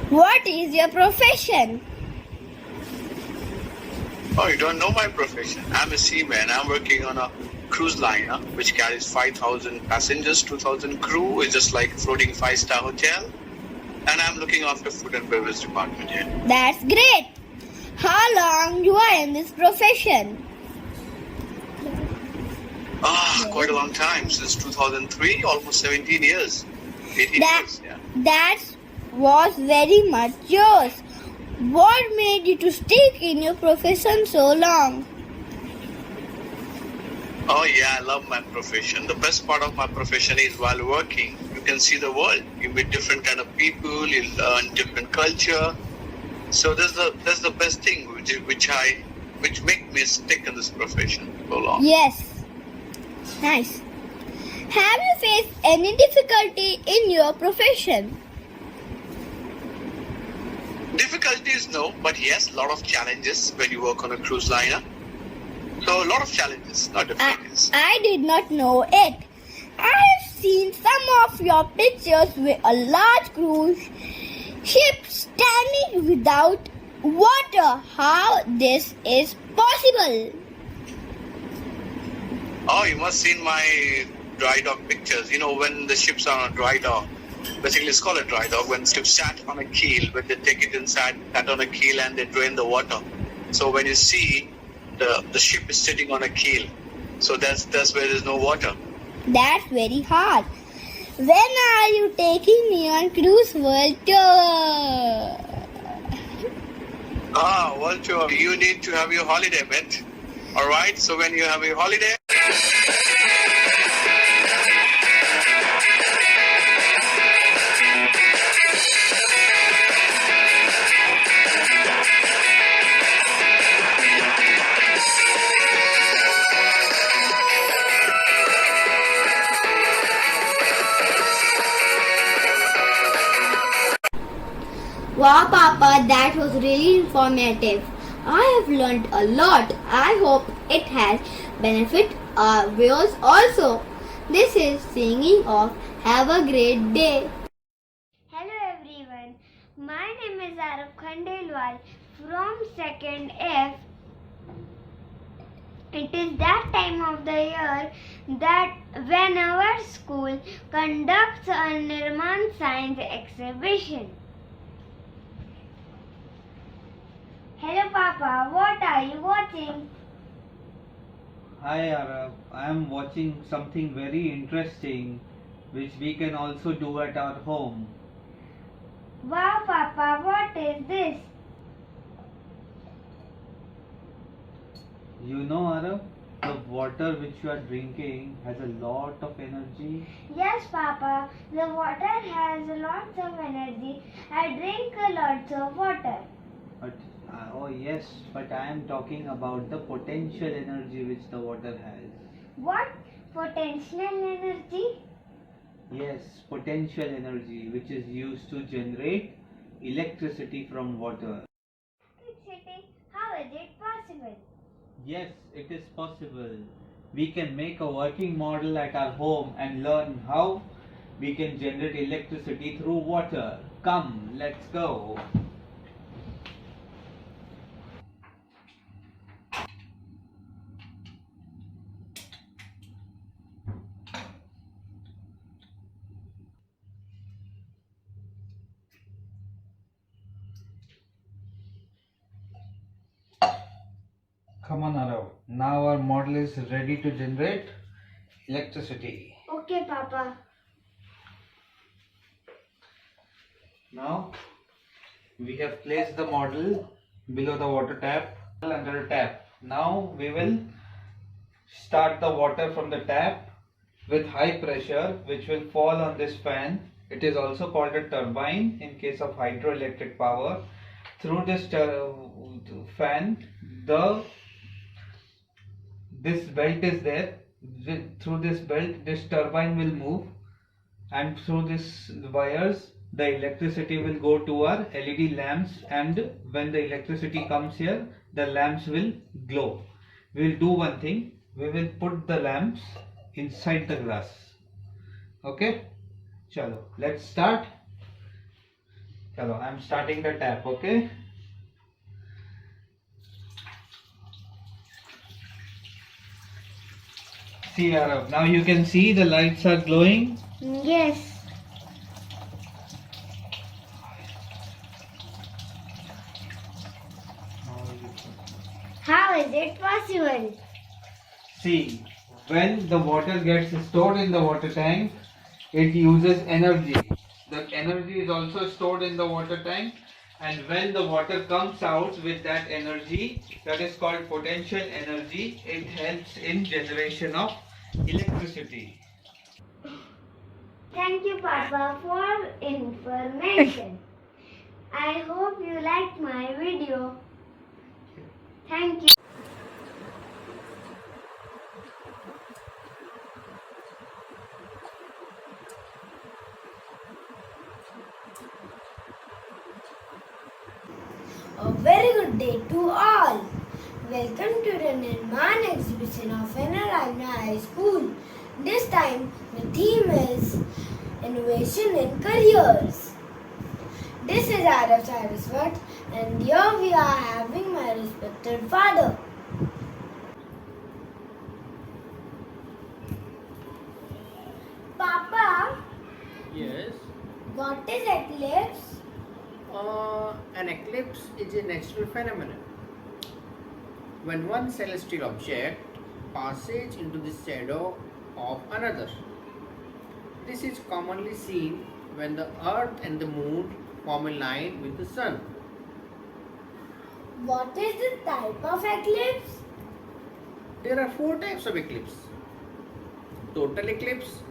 What is your profession? Oh, you don't know my profession. I'm a seaman. I'm working on a cruise liner which carries 5,000 passengers, 2,000 crew. It's just like a floating 5-star hotel. And I'm looking after food and beverage department here. That's great. How long you are in this profession? Quite a long time. Since 2003, almost 17 years. 18 years, yeah. That was very much yours. What made you to stick in your profession so long? Oh yeah, I love my profession. The best part of my profession is while working, you can see the world. You meet different kind of people, you learn different culture. So that's the best thing which make me stick in this profession so long. Yes. Nice. Have you faced any difficulty in your profession? Difficulties, no, but yes, a lot of challenges when you work on a cruise liner. So a lot of challenges, not difficulties. I did not know it. I have seen some of your pictures with a large cruise ship standing without water. How this is possible? Oh, you must seen my dry dock pictures. You know, when the ships are on a dry dock, basically it's called a dry dock, when ships sat on a keel, when they take it inside, sat on a keel and they drain the water. So when you see the ship is sitting on a keel, so that's where there's no water. That's very hard. When are you taking me on cruise world tour? World tour. You need to have your holiday, mate. Alright, so when you have your holiday, Wow, Papa, that was really informative. I have learned a lot. I hope it has benefit our viewers also. This is singing off. Have a great day. Hello everyone, my name is Arav Khandelwal from 2nd F. It is that time of the year that when our school conducts a Nirman Science exhibition. Hello Papa, what are you watching? Hi Arav, I am watching something very interesting which we can also do at our home. Wow Papa, what is this? You know Arav, the water which you are drinking has a lot of energy. Yes Papa, the water has lots of energy. I drink lots of water. But oh yes, but I am talking about the potential energy which the water has. What? Potential energy? Yes, potential energy which is used to generate electricity from water. Electricity? How is it possible? Yes, it is possible. We can make a working model at our home and learn how we can generate electricity through water. Come, let's go. Come on Arav, now our model is ready to generate electricity. Okay Papa. Now we have placed the model below the water tap, under the tap. Now we will start the water from the tap with high pressure which will fall on this fan. It is also called a turbine in case of hydroelectric power. Through this fan, this belt is there. Through this belt, this turbine will move, and through these wires, the electricity will go to our LED lamps, and when the electricity comes here, the lamps will glow. we'll do one thing. We will put the lamps inside the glass. Okay? Chalo, let's start. Chalo, I'm starting the tap, okay? See, Arav, now you can see the lights are glowing. Yes. How is it possible? See, when the water gets stored in the water tank, it uses energy. The energy is also stored in the water tank, and when the water comes out with that energy, that is called potential energy, it helps in generation of electricity. Thank you, Papa, for information. I hope you liked my video. Thank you. A very good day to all. Welcome to the Nirman exhibition of Enaragna High School. This time the theme is Innovation in Careers. This is Arav Saraswat and here we are having my respected father. Papa, Yes. what is eclipse? An eclipse is a natural phenomenon. When one celestial object passes into the shadow of another. This is commonly seen when the earth and the moon form a line with the sun. What is the type of eclipse? There are 4 types of eclipse: total eclipse,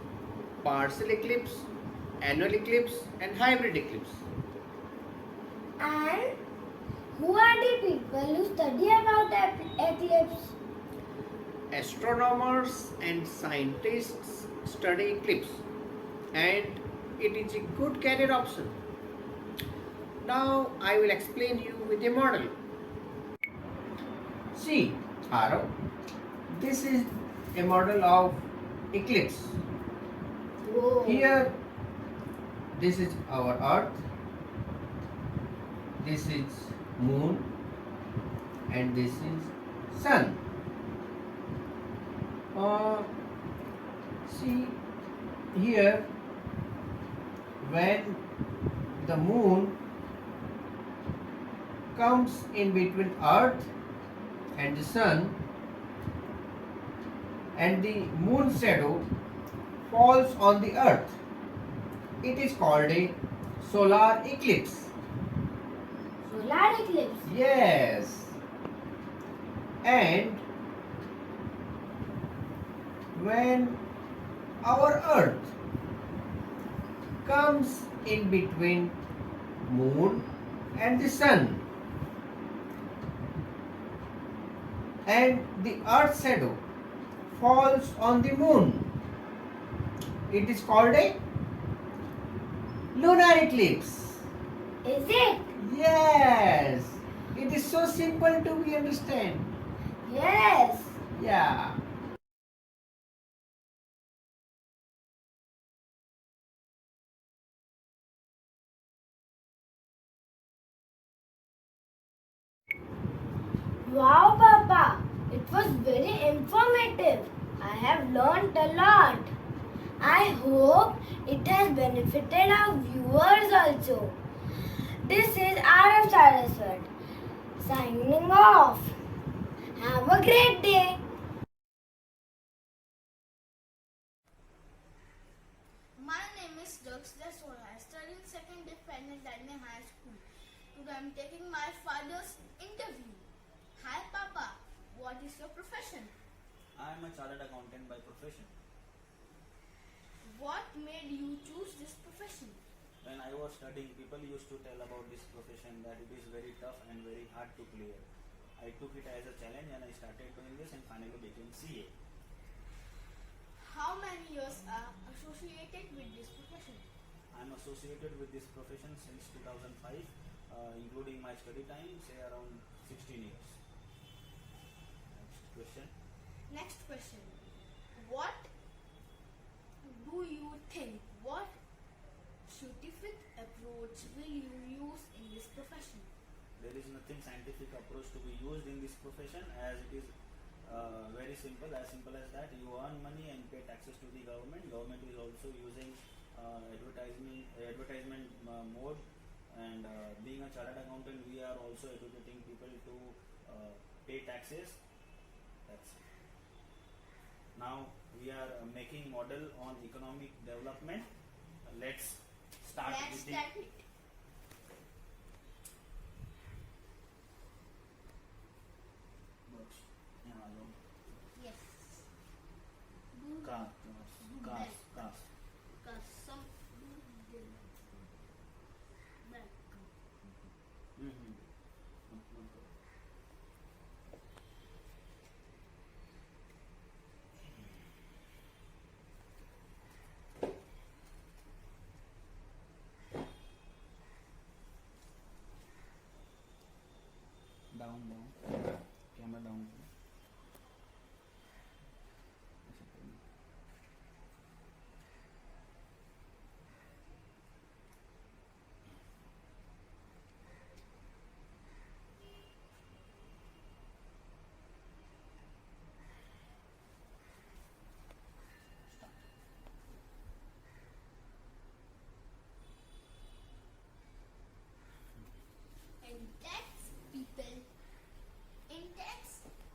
partial eclipse, annual eclipse, and hybrid eclipse. And who are the people who study about eclipse? Astronomers and scientists study eclipse, and it is a good career option. Now I will explain you with a model. See, Haro, this is a model of eclipse. Whoa. Here, this is our earth, this is moon, and this is sun. See here, when the moon comes in between earth and the sun, and the moon shadow falls on the earth, it is called a solar eclipse. Solar eclipse. Yes. And when our earth comes in between moon and the sun, and the earth shadow falls on the moon, it is called a lunar eclipse. Is it? Yes. It is so simple to be understand. Yes. Yeah. Wow, Papa. It was very informative. I have learned a lot. I hope it has benefited our viewers also. This is Arav Saraswat signing off. Have a great day. My name is Dax Deswala. I study in second year Penn High School. Today I am taking my father's interview. Hi Papa, what is your profession? I am a chartered accountant by profession. What made you choose this profession? When I was studying, people used to tell about this profession that it is very tough and very hard to clear. I took it as a challenge and I started doing this and finally became CA. How many years are associated with this profession? I am associated with this profession since 2005, including my study time, say around 16 years. Next. question. Next question. What do you think? What scientific approach will you use in this profession? There is nothing scientific approach to be used in this profession, as it is very simple, as that. You earn money and pay taxes to the government. Government is also using advertisement mode, and being a chartered accountant, we are also educating people to pay taxes. That's it. Now we are making model on economic development. Let's start with the books. Yes. Cars. Because some down, camera down.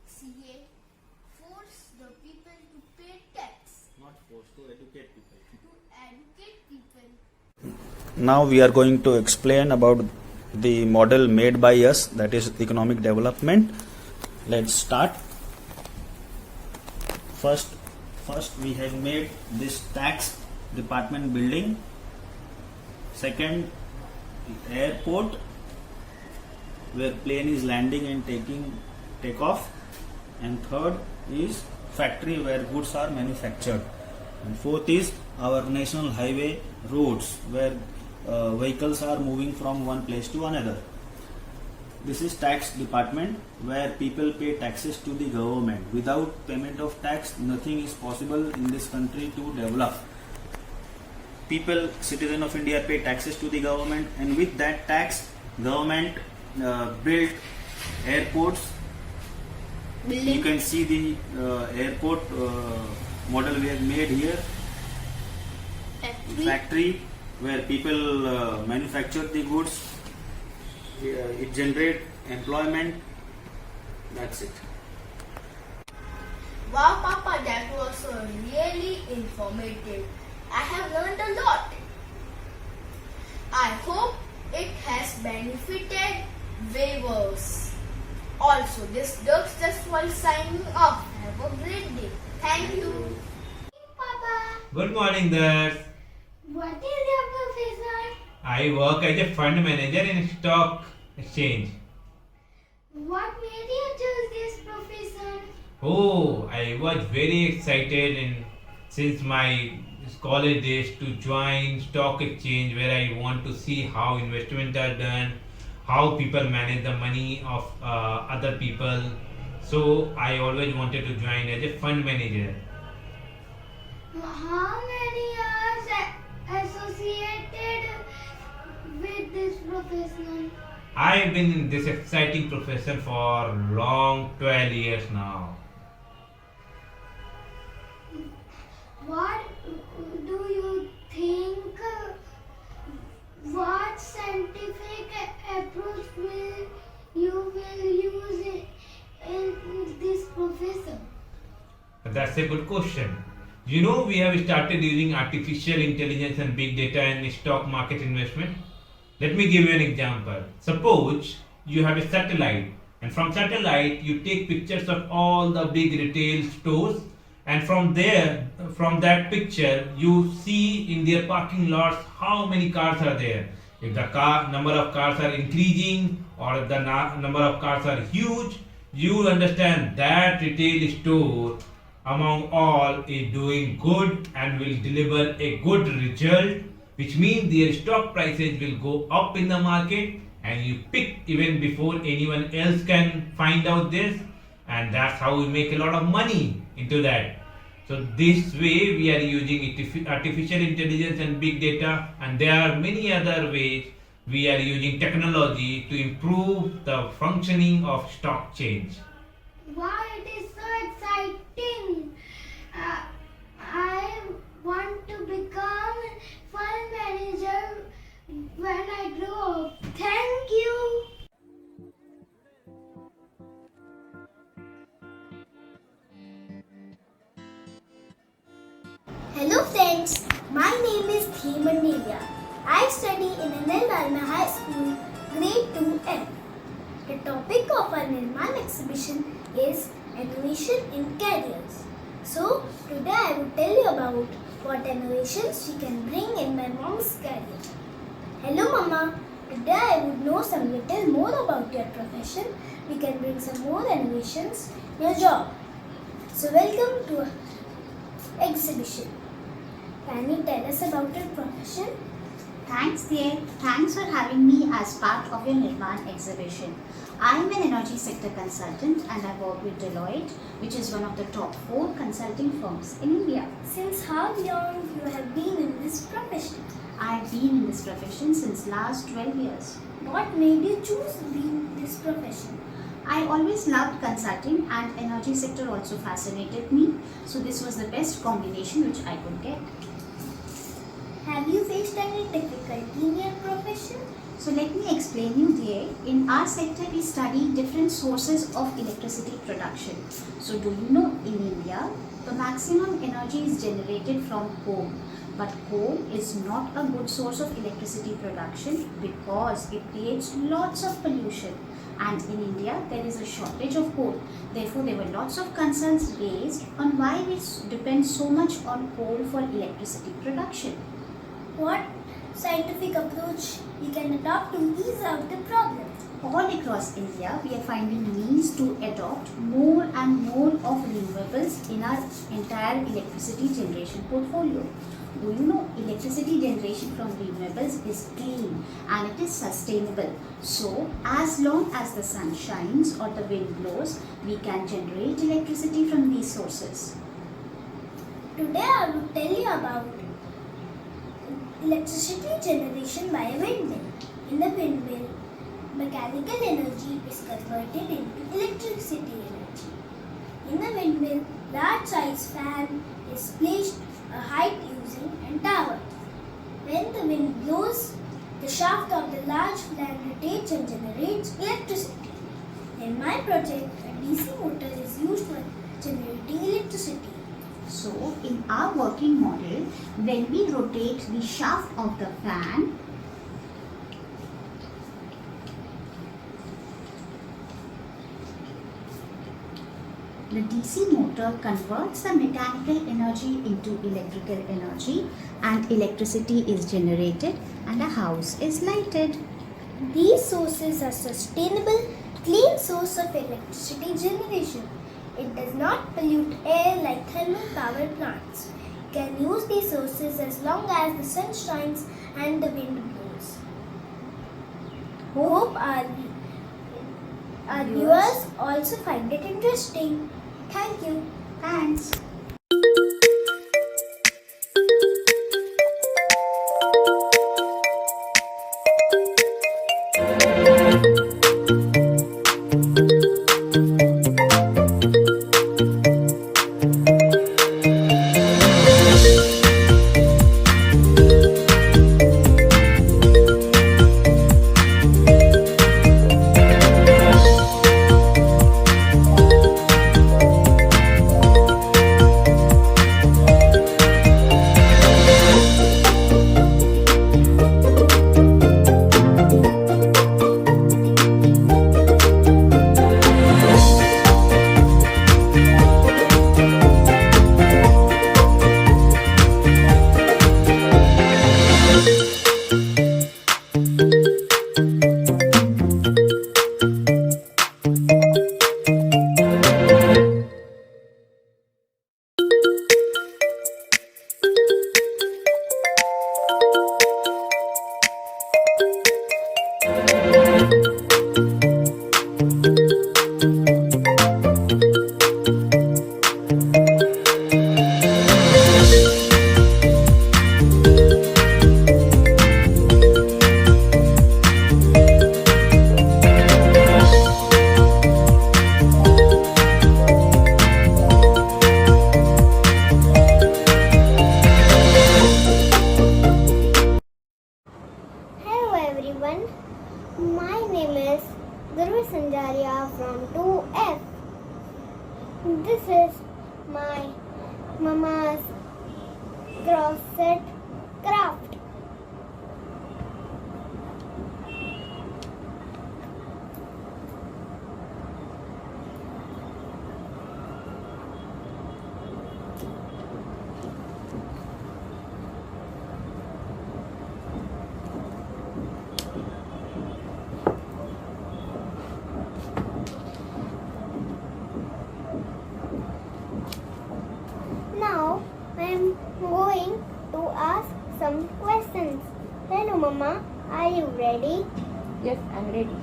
CA force the people to pay tax. Not force, to educate people. To educate people. Now we are going to explain about the model made by us, that is economic development. Let's start. First we have made this tax department building. Second, airport where plane is landing and take off. And third is factory where goods are manufactured. And fourth is our national highway roads where vehicles are moving from one place to another. This is tax department where people pay taxes to the government. Without payment of tax, nothing is possible in this country to develop. People, citizen of India, pay taxes to the government, and with that tax, government built airports. You can see the airport model we have made here. Factory where people manufacture the goods. It generates employment. That's it. Wow, Papa, that was really informative. I have learned a lot. I hope it has benefited viewers. Also, this Dirks Jaswal signing off. Have a great day. Thank you. Papa. Good morning, Dirks. What is your profession? I work as a fund manager in stock exchange. What made you choose this profession? Oh, I was very excited since my college days to join stock exchange, where I want to see how investments are done, how people manage the money of other people. So I always wanted to join as a fund manager. How many years associated with this profession? I have been in this exciting profession for long 12 years now. What do you think? What scientific approach you will use in this profession? That's a good question. You know, we have started using artificial intelligence and big data in stock market investment. Let me give you an example. Suppose you have a satellite, and from satellite you take pictures of all the big retail stores, and from that picture you see in their parking lots how many cars are there. If the number of cars are increasing or if the number of cars are huge, you will understand that retail store among all is doing good and will deliver a good result, which means their stock prices will go up in the market, and you pick even before anyone else can find out this. and that's how we make a lot of money into that. So this way we are using artificial intelligence and big data, and there are many other ways we are using technology to improve the functioning of stock change. Wow, it is so exciting. I want to become fund manager when I grow up. Thank you. Hello friends, my name is Theemandelia. I study in Nirmal High School, grade 2F. The topic of our Nirmal exhibition is innovation in careers. So today I will tell you about what innovations we can bring in my mom's career. Hello Mama, today I would know some little more about your profession. We can bring some more innovations in your job. So welcome to our exhibition. Can you tell us about your profession? Thanks, dear. Thanks for having me as part of your Nirmal exhibition. I am an energy sector consultant and I work with Deloitte, which is one of the top 4 consulting firms in India. Since how long you have been in this profession? I have been in this profession since last 12 years. What made you choose to be in this profession? I always loved consulting and energy sector also fascinated me. So this was the best combination which I could get. Have you faced any difficulty in your profession? So let me explain you dear. In our sector we study different sources of electricity production. So do you know in India the maximum energy is generated from coal. But coal is not a good source of electricity production because it creates lots of pollution. And in India there is a shortage of coal. Therefore there were lots of concerns raised on why we depend so much on coal for electricity production. What scientific approach we can adopt to ease out the problem? All across India, we are finding means to adopt more and more of renewables in our entire electricity generation portfolio. Do you know electricity generation from renewables is clean and it is sustainable. So, as long as the sun shines or the wind blows, we can generate electricity from these sources. Today I will tell you about electricity generation by a windmill. In the windmill, mechanical energy is converted into electricity energy. In the windmill, large size fan is placed a height using a tower. When the wind blows, the shaft of the large fan rotates and generates electricity. In my project, a DC motor is used for generating electricity. So, in our working model, when we rotate the shaft of the fan, the DC motor converts the mechanical energy into electrical energy and electricity is generated and a house is lighted. These sources are sustainable, clean source of electricity generation. It does not pollute air like thermal power plants. You can use these sources as long as the sun shines and the wind blows. Hope our viewers also find it interesting. Thank you. Thanks. everyone. My name is Durva Sanjaria from 2F. This is my mama's crochet craft. Now I am going to ask some questions. Hello Mama, are you ready? Yes, I'm ready.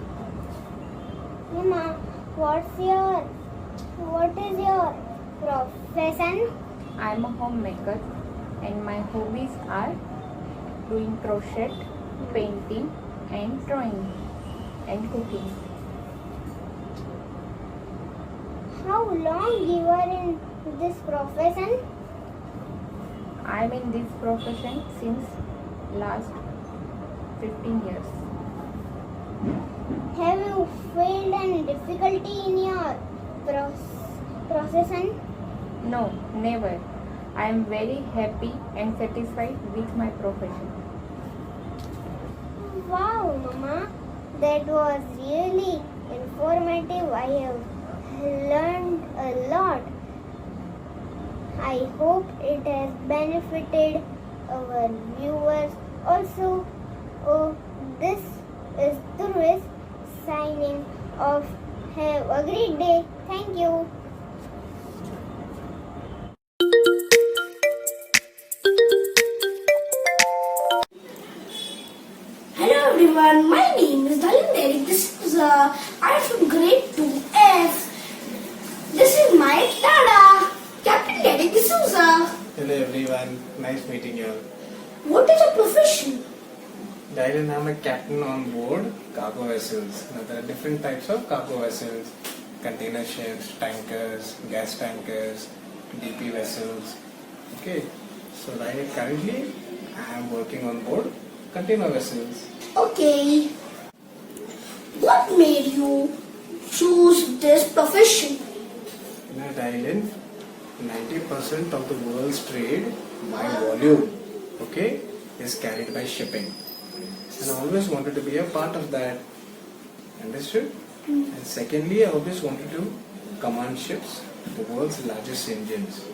Mama, what is your profession? I'm a homemaker and my hobbies are doing crochet, painting and drawing and cooking. How long you are in this profession? I'm in this profession since last 15 years. Have you faced any difficulty in your profession? No, never. I am very happy and satisfied with my profession. Wow, Mama, that was really informative. I have learned a lot. I hope it has benefited our viewers also. Oh, this is Durvis signing off. Have a great day. Thank you. Hello everyone, my name is Dalin Derek D'Souza. I'm from grade 2F. This is my Dada, Captain Derek D'Souza. Hello everyone, nice meeting you all. What is your profession? Dylan, I'm a captain on board cargo vessels. Now there are different types of cargo vessels: container ships, tankers, gas tankers, DP vessels. Okay, so currently I am working on board container vessels. Okay. What made you choose this profession? You know, Dylan, 90% of the world's trade by volume, okay, is carried by shipping. And I always wanted to be a part of that. Understood? And secondly, I always wanted to command ships, the world's largest engines.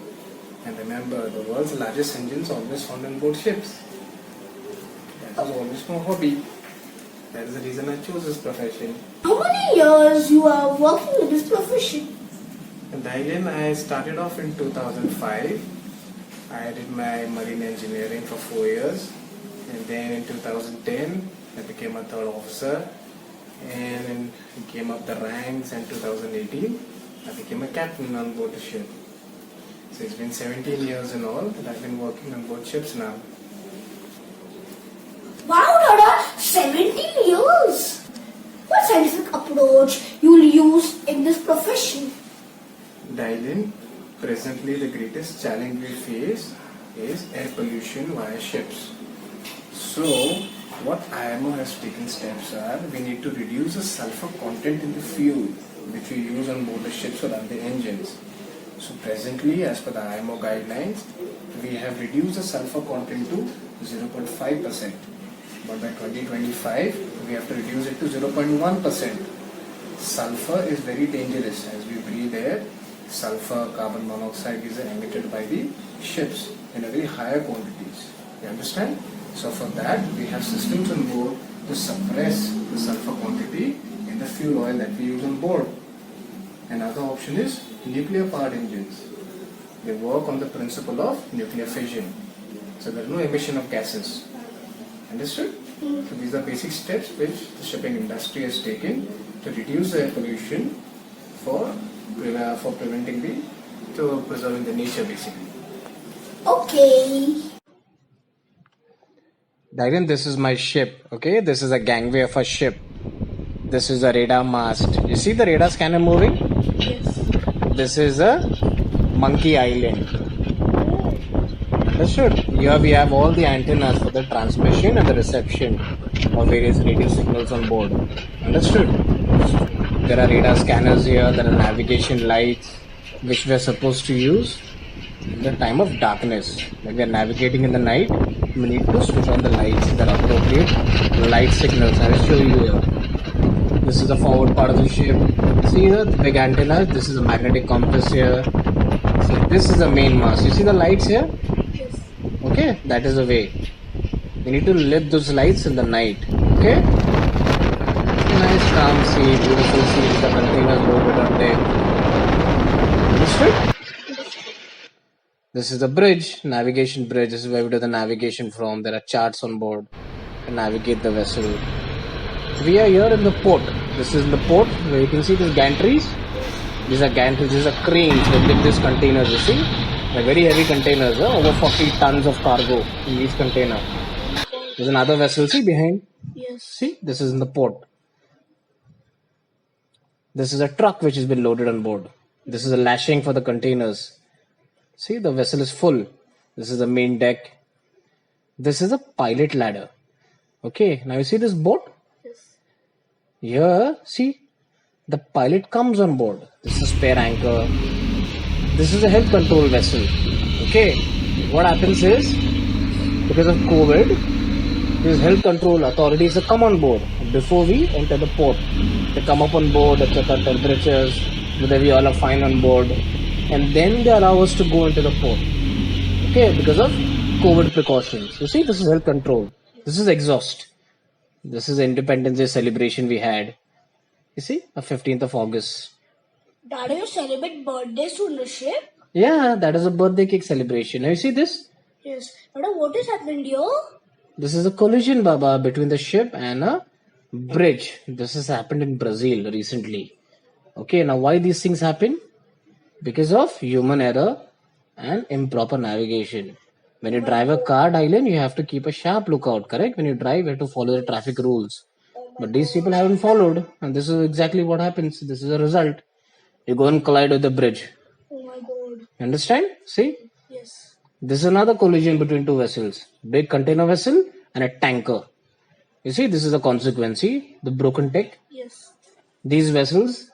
And remember, the world's largest engines are always found on board ships. That was always my hobby. That is the reason I chose this profession. How many years you are working in this profession? In Thailand, I started off in 2005. I did my marine engineering for 4 years. And then in 2010, I became a third officer. And then came up the ranks in 2018. I became a captain on board the ship. So it's been 17 years in all that I've been working on board ships now. Wow, Dada, 17 years! What scientific approach you will use in this profession? Dylan, presently the greatest challenge we face is air pollution via ships. So, what IMO has taken steps are, we need to reduce the sulfur content in the fuel which we use on board the ships or on the engines. So presently, as per the IMO guidelines, we have reduced the sulfur content to 0.5%. But by 2025, we have to reduce it to 0.1%. Sulfur is very dangerous. As we breathe air, sulfur, carbon monoxide is emitted by the ships in a very higher quantities. You understand? So for that, we have systems on board to suppress the sulfur quantity in the fuel oil that we use on board. Another option is nuclear powered engines. They work on the principle of nuclear fission. So there is no emission of gases. Understood? So these are basic steps which the shipping industry has taken to reduce the air pollution for preventing to preserving the nature basically. Okay. Dylan, this is my ship, okay? This is a gangway of a ship. This is the radar mast. You see the radar scanner moving? Yes. This is a Monkey Island. Understood? Here we have all the antennas for the transmission and the reception of various radio signals on board. Understood? There are radar scanners here, there are navigation lights which we are supposed to use in the time of darkness. When we are navigating in the night, we need to switch on the lights, the appropriate light signals. I will show you here. This is the forward part of the ship. See here, the big antenna. This is a magnetic compass here. So this is the main mast. You see the lights here? Okay, that is the way. You need to lit those lights in the night. Okay? Nice calm sea, beautiful sea with the containers loaded on deck. Understood? This is the bridge, navigation bridge. This is where we do the navigation from. There are charts on board to navigate the vessel. We are here in the port. This is the port where you can see these gantries. These are gantries, these are cranes that lift these containers, you see. They're very heavy containers, over 40 tons of cargo in these containers. There's another vessel, see behind? Yes. See, this is in the port. This is a truck which has been loaded on board. This is a lashing for the containers. See, the vessel is full. This is the main deck. This is a pilot ladder. Okay, now you see this boat? Yes. Here, see, the pilot comes on board. This is a spare anchor. This is a health control vessel. Okay, what happens is, because of COVID, these health control authorities have come on board before we enter the port. They come up on board, they check our temperatures, whether we all are fine on board, and then they allow us to go into the port. Okay, because of COVID precautions. You see, this is health control. This is exhaust. This is the Independence Day celebration we had. You see, the 15th of August. Daddy, you celebrate birthdays on the ship? Yeah, that is a birthday cake celebration. Now you see this? Yes. Daddy, what is happening here? This is a collision, Baba, between the ship and a bridge. This has happened in Brazil recently. Okay, now why these things happen? Because of human error and improper navigation. When you drive a car, Dylan, you have to keep a sharp lookout, correct? When you drive, you have to follow the traffic rules. But these people haven't followed, and this is exactly what happens. This is a result. You go and collide with the bridge. Oh my god. Understand? See? Yes. This is another collision between two vessels. Big container vessel and a tanker. You see, this is the consequence. See, the broken deck. Yes. These vessels,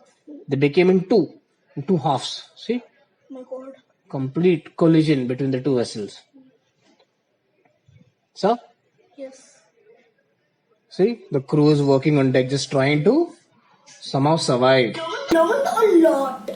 they became in two halves. See? Oh my god. Complete collision between the two vessels. So, Yes. see, the crew is working on deck, just trying to somehow survive. Learned a lot.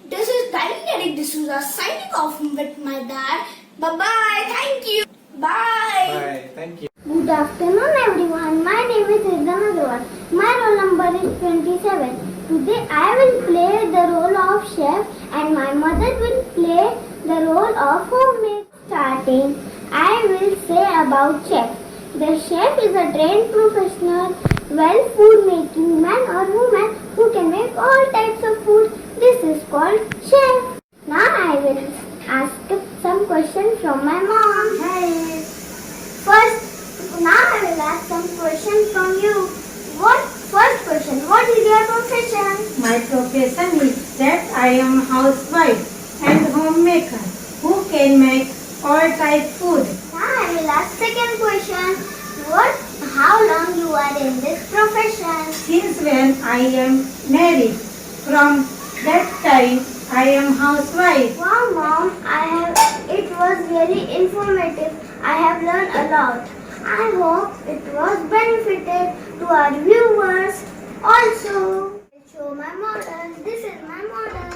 This is Dylan Eric D'Souza signing off with my dad. Bye bye. Thank you. Bye. Bye. Thank you. Good afternoon everyone. My name is Ridhan Agarwal. My roll number is 27. Today I will play the role of chef and my mother will play the role of homemaker. Starting, I will say about chef. The chef is a trained professional, food making man or woman who can make all types of food. This is called chef. Now I will ask some questions from my mom. Hi. First, now I will ask some questions from you. First question, what is your profession? My profession is that I am housewife and homemaker who can make all type food. Now I will ask second question. How long you are in this profession? Since when I am married. From that time I am housewife. Wow mom, it was very informative. I have learned a lot. I hope it was benefited to our viewers. Also, I'll show my model. This is my model.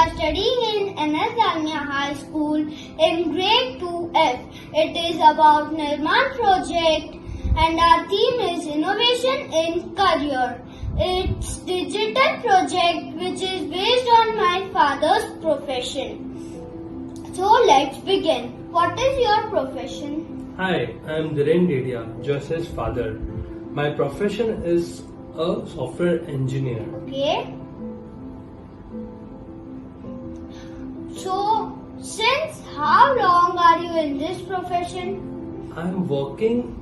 are studying in NS Dalmia High School in grade 2F. It is about Nirman project and our theme is innovation in career. It's digital project which is based on my father's profession. So let's begin. What is your profession? Hi, I am Dhiren Dedia, Josh's father. My profession is a software engineer. Okay. So, since how long are you in this profession? I am working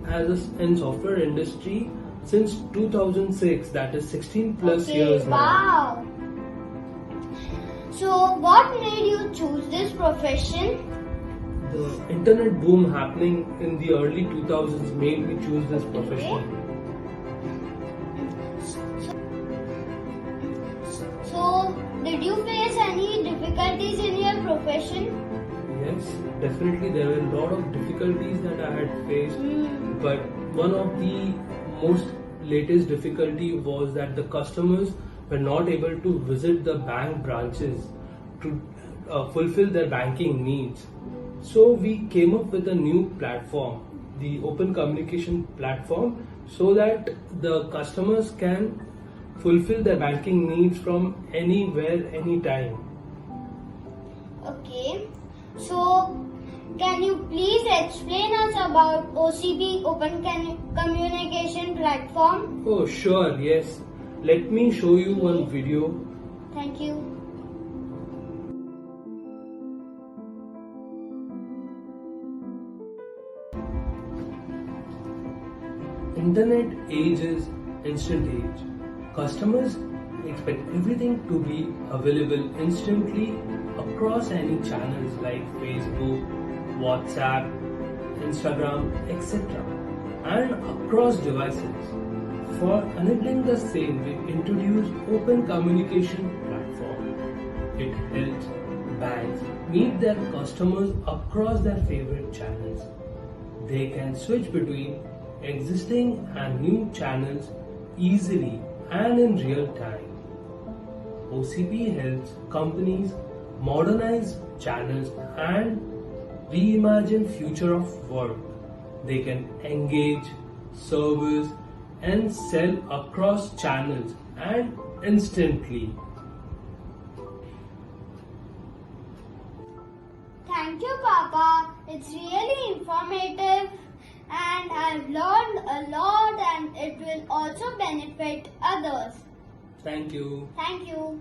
in software industry since 2006, that is 16 plus years now. Wow. So, what made you choose this profession? The internet boom happening in the early 2000s made me choose this profession. So, did you face any difficulties in your profession? Yes, definitely there were a lot of difficulties that I had faced, but one of the most latest difficulty was that the customers were not able to visit the bank branches to fulfill their banking needs. So we came up with a new platform, the Open Communication Platform, so that the customers can fulfill their banking needs from anywhere, anytime. Okay. So, can you please explain us about OCP Open Communication Platform? Oh, sure, yes. Let me show you one video. Thank you. Internet age is instant age. Customers expect everything to be available instantly across any channels like Facebook, WhatsApp, Instagram, etc. and across devices. For enabling the same, we introduced Open Communication Platform. It helps banks meet their customers across their favorite channels. They can switch between existing and new channels easily and in real time. OCP helps companies modernize channels and reimagine future of work. They can engage, service and sell across channels and instantly. Thank you, Papa. It's really informative and I've learned a lot and it will also benefit others. Thank you. Thank you.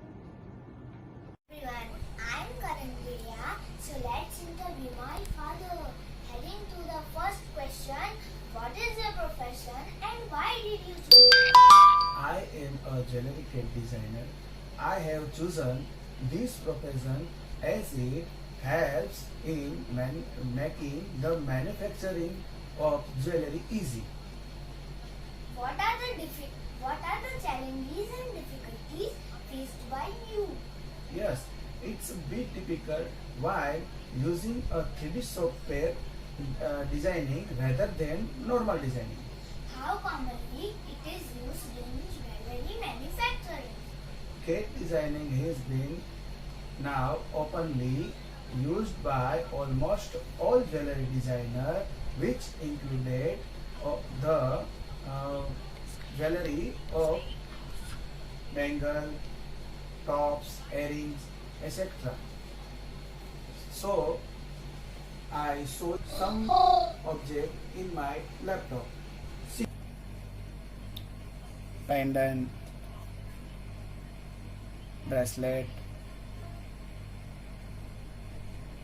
Everyone, I'm Karan Vidya. So let's interview my father. Heading to the first question, what is your profession and why did you choose it? I am a jewelry kit designer. I have chosen this profession as it helps in making the manufacturing of jewelry easy. What are the challenges and difficulties faced by you? Yes, it's a bit difficult while using a 3D software designing rather than normal designing. How commonly it is used in jewelry manufacturing? CAD designing has been now openly used by almost all jewelry designers, which included the jewelry of bangle, tops, earrings, etc. So I showed some object in my laptop. Pendant, bracelet,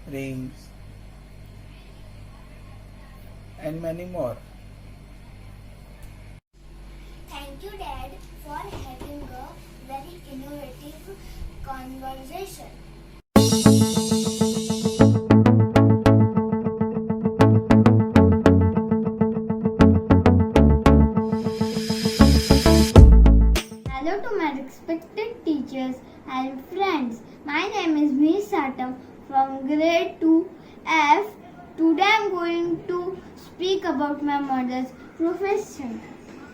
rings, and many more. Thank you, Dad, for having a very innovative conversation. Hello to my respected teachers and friends. My name is Miss Satam from grade 2F. Today I am going to speak about my mother's profession.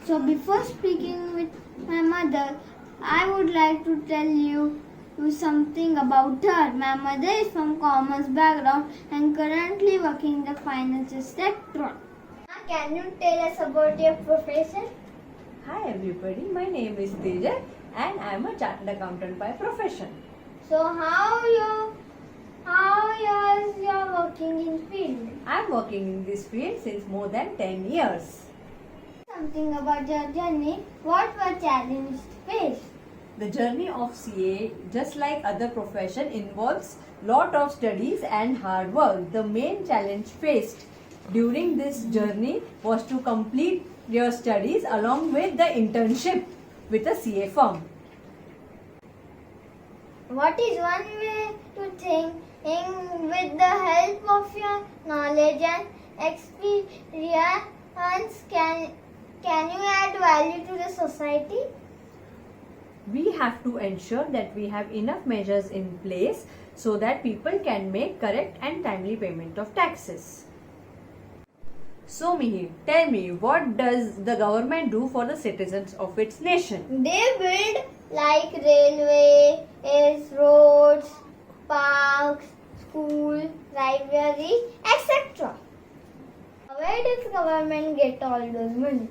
So before speaking with my mother, I would like to tell you you something about her. My mother is from commerce background and currently working in the financial sector. Can you tell us about your profession? Hi everybody, my name is Teja and I am a chartered accountant by profession. So how years you are working in field? I am working in this field since more than 10 years. Something about your journey. What were challenges faced? The journey of CA, just like other profession, involves lot of studies and hard work. The main challenge faced during this journey was to complete your studies along with the internship with a CA firm. What is one way to think with the help of your knowledge and experience can you add value to the society? We have to ensure that we have enough measures in place so that people can make correct and timely payment of taxes. So Mihir, tell me, what does the government do for the citizens of its nation? They build like railways, roads, parks, school, libraries, etc. Where does government get all those money?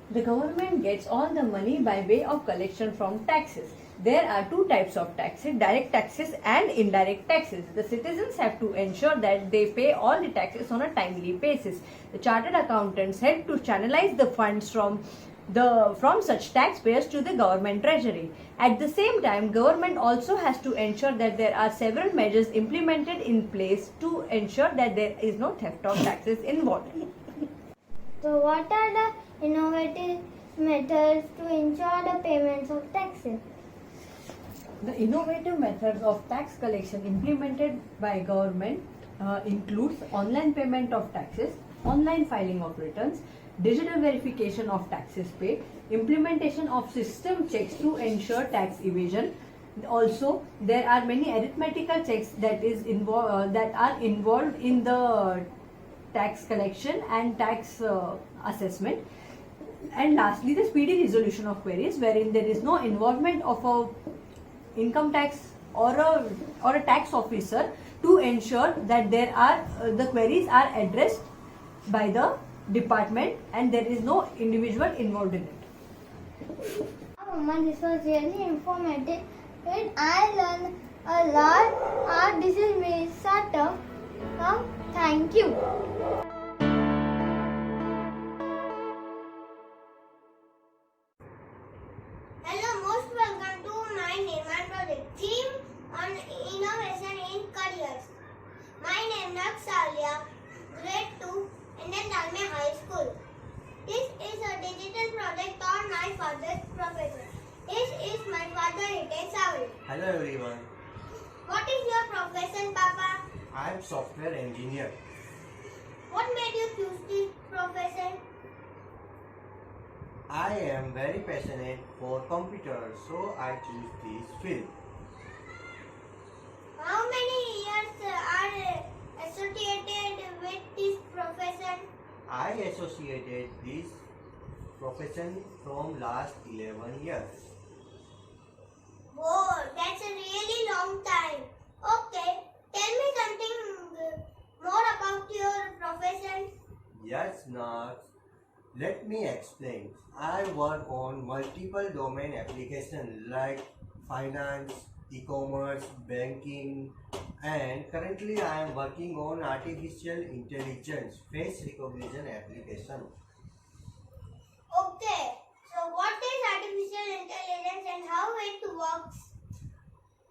The government gets all the money by way of collection from taxes. There are two types of taxes, direct taxes and indirect taxes. The citizens have to ensure that they pay all the taxes on a timely basis. The chartered accountants help to channelize the funds from such taxpayers to the government treasury. At the same time, government also has to ensure that there are several measures implemented in place to ensure that there is no theft of taxes involved. So what are the innovative methods to ensure the payments of taxes? The innovative methods of tax collection implemented by government includes online payment of taxes, online filing of returns, digital verification of taxes paid, implementation of system checks to ensure tax evasion. Also, there are many arithmetical checks that are involved in the tax collection and tax assessment. And lastly, the speedy resolution of queries, wherein there is no involvement of a income tax or a tax officer to ensure that the queries are addressed by the department and there is no individual involved in it. Mama, this was really informative. I learned a lot. This is Miss Sata. Thank you. Hello, most welcome to my name and project theme on innovation in careers. My name is Naksalia, grade 2, Indian Dalmia High School. This is a digital project on my father's profession. This is my father, Hiten Savali. Hello everyone. What is your profession, Papa? I am software engineer. What made you choose this profession? I am very passionate for computers, so I choose this field. How many years are associated with this profession? I associated this profession from last 11 years. Oh, that's a really long time. Okay, tell me something more about your profession. Yes, Nax. Let me explain. I work on multiple domain applications like finance, e-commerce, banking, and currently I am working on artificial intelligence face recognition application. Okay, so what is artificial intelligence and how it works?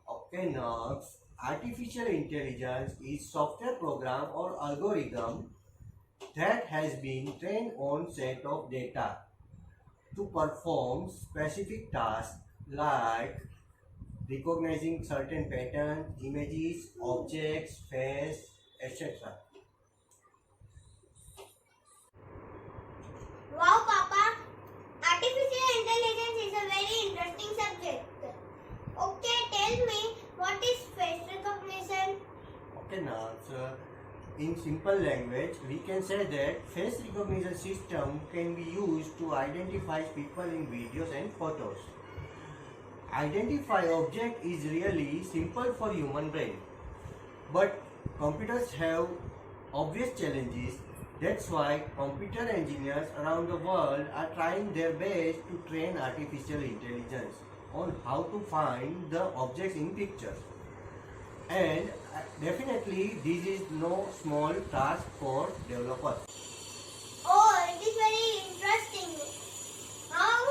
Okay, Nax. Artificial intelligence is software program or algorithm that has been trained on set of data to perform specific tasks like recognizing certain patterns, images, objects, face, etc. Wow, Papa! Artificial intelligence is a very interesting subject. Okay, tell me, what is face recognition? Okay, now, so in simple language, we can say that face recognition system can be used to identify people in videos and photos. Identify object is really simple for human brain. But computers have obvious challenges. That's why computer engineers around the world are trying their best to train artificial intelligence on how to find the objects in pictures. And definitely this is no small task for developers. Oh, it is very interesting. How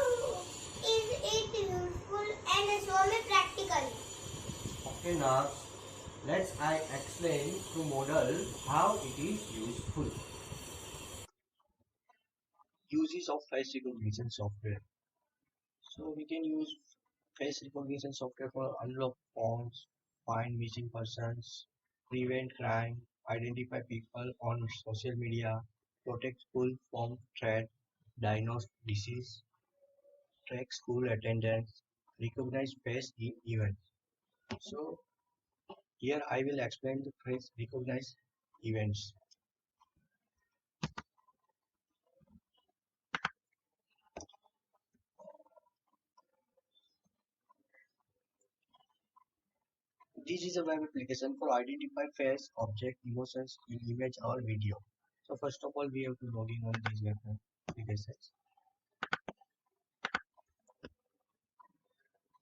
is it useful and show me practically? Okay, now I explain to model how it is useful. Uses of face recognition software. So we can use face recognition software for unlock phones, find missing persons, prevent crime, identify people on social media, protect school from threat, diagnose disease, track school attendance, recognize face in events. So here I will explain the face recognize events. This is a web application for identify face, object, emotions in image or video. So first of all, we have to log in on these web applications.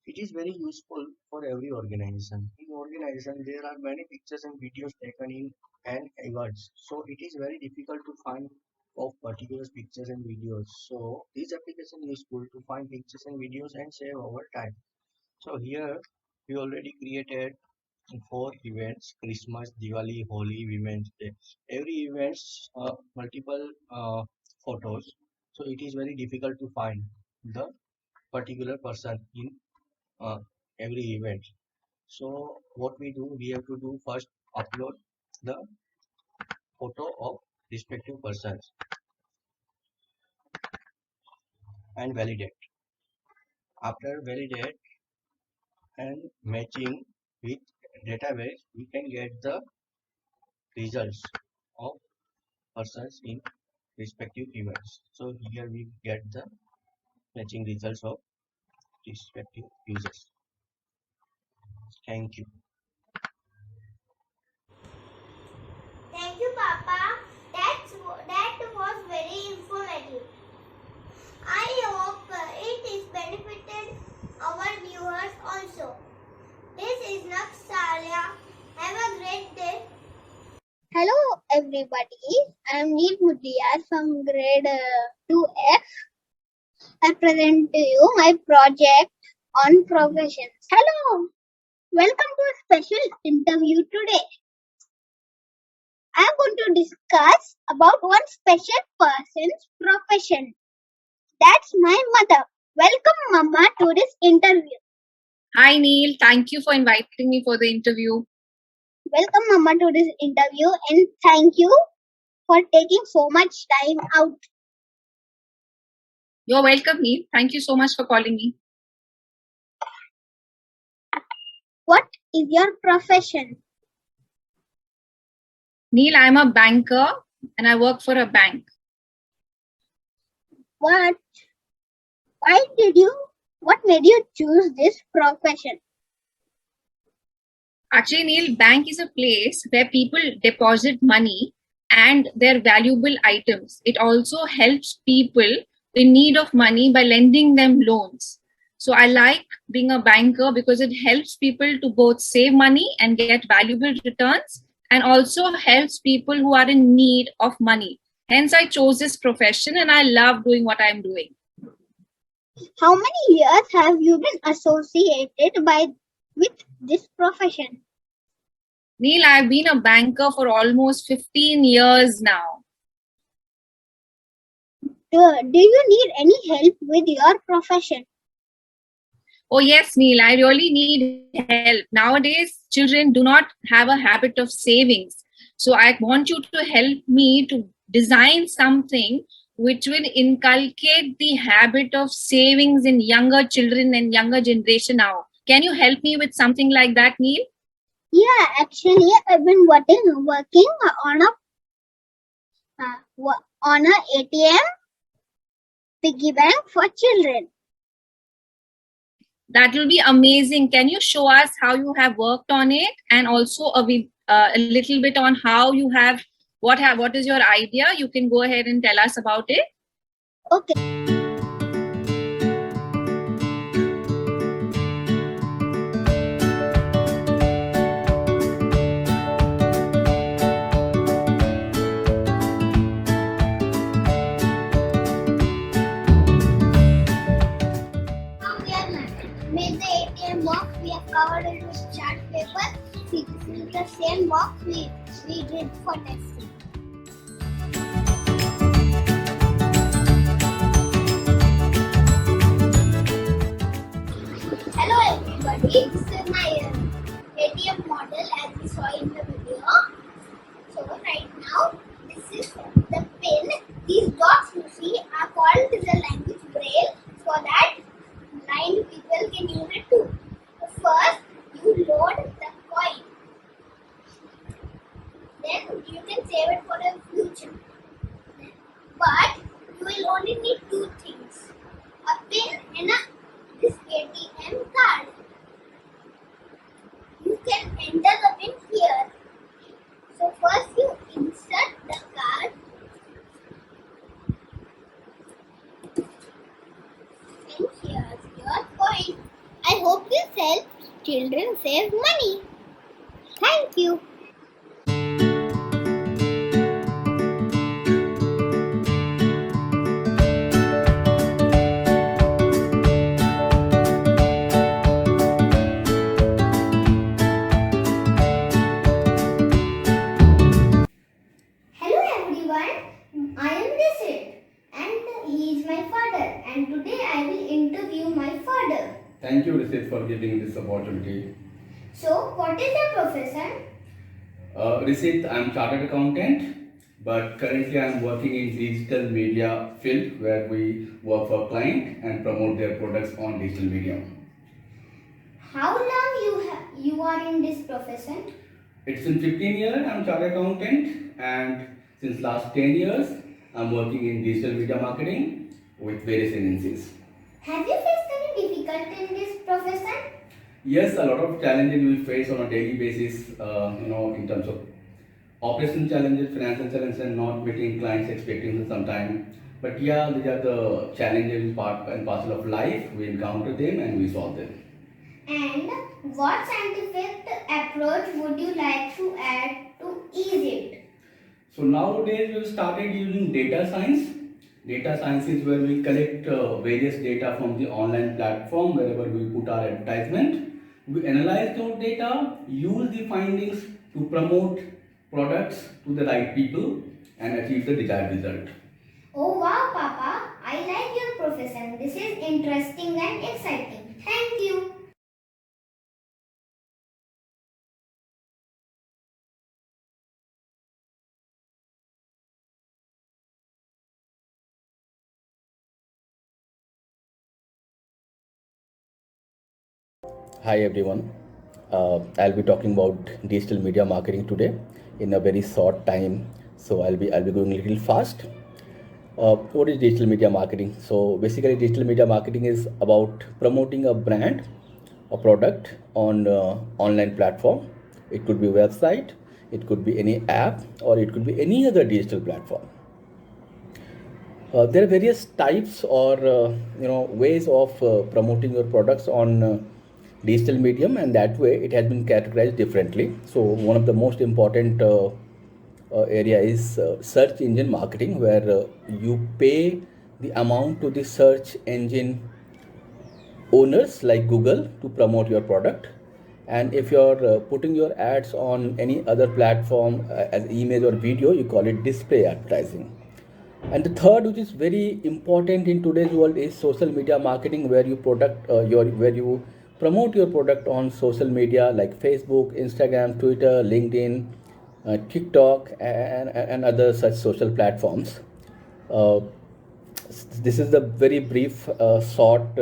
It is very useful for every organization. In organization, there are many pictures and videos taken in and awards. So it is very difficult to find of particular pictures and videos. So this application is useful to find pictures and videos and save our time. So here we already created 4 events: Christmas, Diwali, Holi, Women's Day. Every events multiple photos. So it is very difficult to find the particular person in every event. So what we do, we have to do first upload the photo of respective persons and validate. After validate and matching with database, we can get the results of persons in respective events. So here we get the matching results of respective users. Thank you. Thank you, Papa. That was very informative. I hope it is benefited our viewers also. This is Naksalia. Have a great day. Hello, everybody. I am Neil Mudiyar from grade 2F. I present to you my project on professions. Hello. Welcome to a special interview today. I am going to discuss about one special person's profession. That's my mother. Welcome, Mama, to this interview. Hi, Neil. Thank you for inviting me for the interview. Welcome, Mama, to this interview, and thank you for taking so much time out. You're welcome, Neil. Thank you so much for calling me. What is your profession? Neil, I'm a banker and I work for a bank. What made you choose this profession? Actually, Neil, bank is a place where people deposit money and their valuable items. It also helps people in need of money by lending them loans. So I like being a banker because it helps people to both save money and get valuable returns, and also helps people who are in need of money. Hence, I chose this profession and I love doing what I'm doing. How many years have you been associated with this profession? Neil, I've been a banker for almost 15 years now. Do you need any help with your profession? Oh yes, Neil, I really need help. Nowadays, children do not have a habit of savings. So I want you to help me to design something which will inculcate the habit of savings in younger children and younger generation now. Can you help me with something like that, Neil? Yeah, actually, I've been working on a ATM piggy bank for children. That will be amazing. Can you show us how you have worked on it, and also a little bit on how you have what is your idea? You can go ahead and tell us about it. Okay. Now we have made the ATM box. We have covered it with chart paper. This is the same box we did for testing. Hello everybody, this is my ATM model as we saw in the video. So right now, this is the pin. These dots you see are called the language braille, so that blind people can use it too. So first, you load the coin. Then you can save it for the future. But you will only need two things: a pin and this ATM card. You can enter the pin here. So first you insert the card and here's your coin. I hope this helps children save money. Thank you. Hello everyone, I am Risit and he is my father, and today I will interview my father. Thank you, Risit, for giving this opportunity. So, what is your profession? Risit, I am chartered accountant, but currently I am working in digital media field where we work for client and promote their products on digital media. How long you are in this profession? It's been 15 years I am chartered accountant, and since last 10 years I am working in digital media marketing with various agencies. Have you faced any difficulty in this profession? Yes, a lot of challenges we face on a daily basis, in terms of operational challenges, financial challenges, and not meeting clients' expectations sometimes. But yeah, these are the challenges, part and parcel of life. We encounter them and we solve them. And what scientific approach would you like to add to ease it? So nowadays we started using data science. Data science is where we collect various data from the online platform wherever we put our advertisement. We analyze those data, use the findings to promote products to the right people and achieve the desired result. Oh wow, Papa, I like your profession. This is interesting and exciting. Thank you. Hi everyone, I'll be talking about digital media marketing today in a very short time, so I'll be going a little fast. What is digital media marketing? So basically digital media marketing is about promoting a brand, a product on online platform. It could be a website, it could be any app, or it could be any other digital platform. There are various types or ways of promoting your products on digital medium, and that way it has been categorized differently. So one of the most important area is search engine marketing, where you pay the amount to the search engine owners like Google to promote your product. And if you're putting your ads on any other platform as image or video, you call it display advertising. And the third, which is very important in today's world, is social media marketing, where you promote your product on social media like Facebook, Instagram, Twitter, LinkedIn, TikTok, and other such social platforms. This is the very brief, short,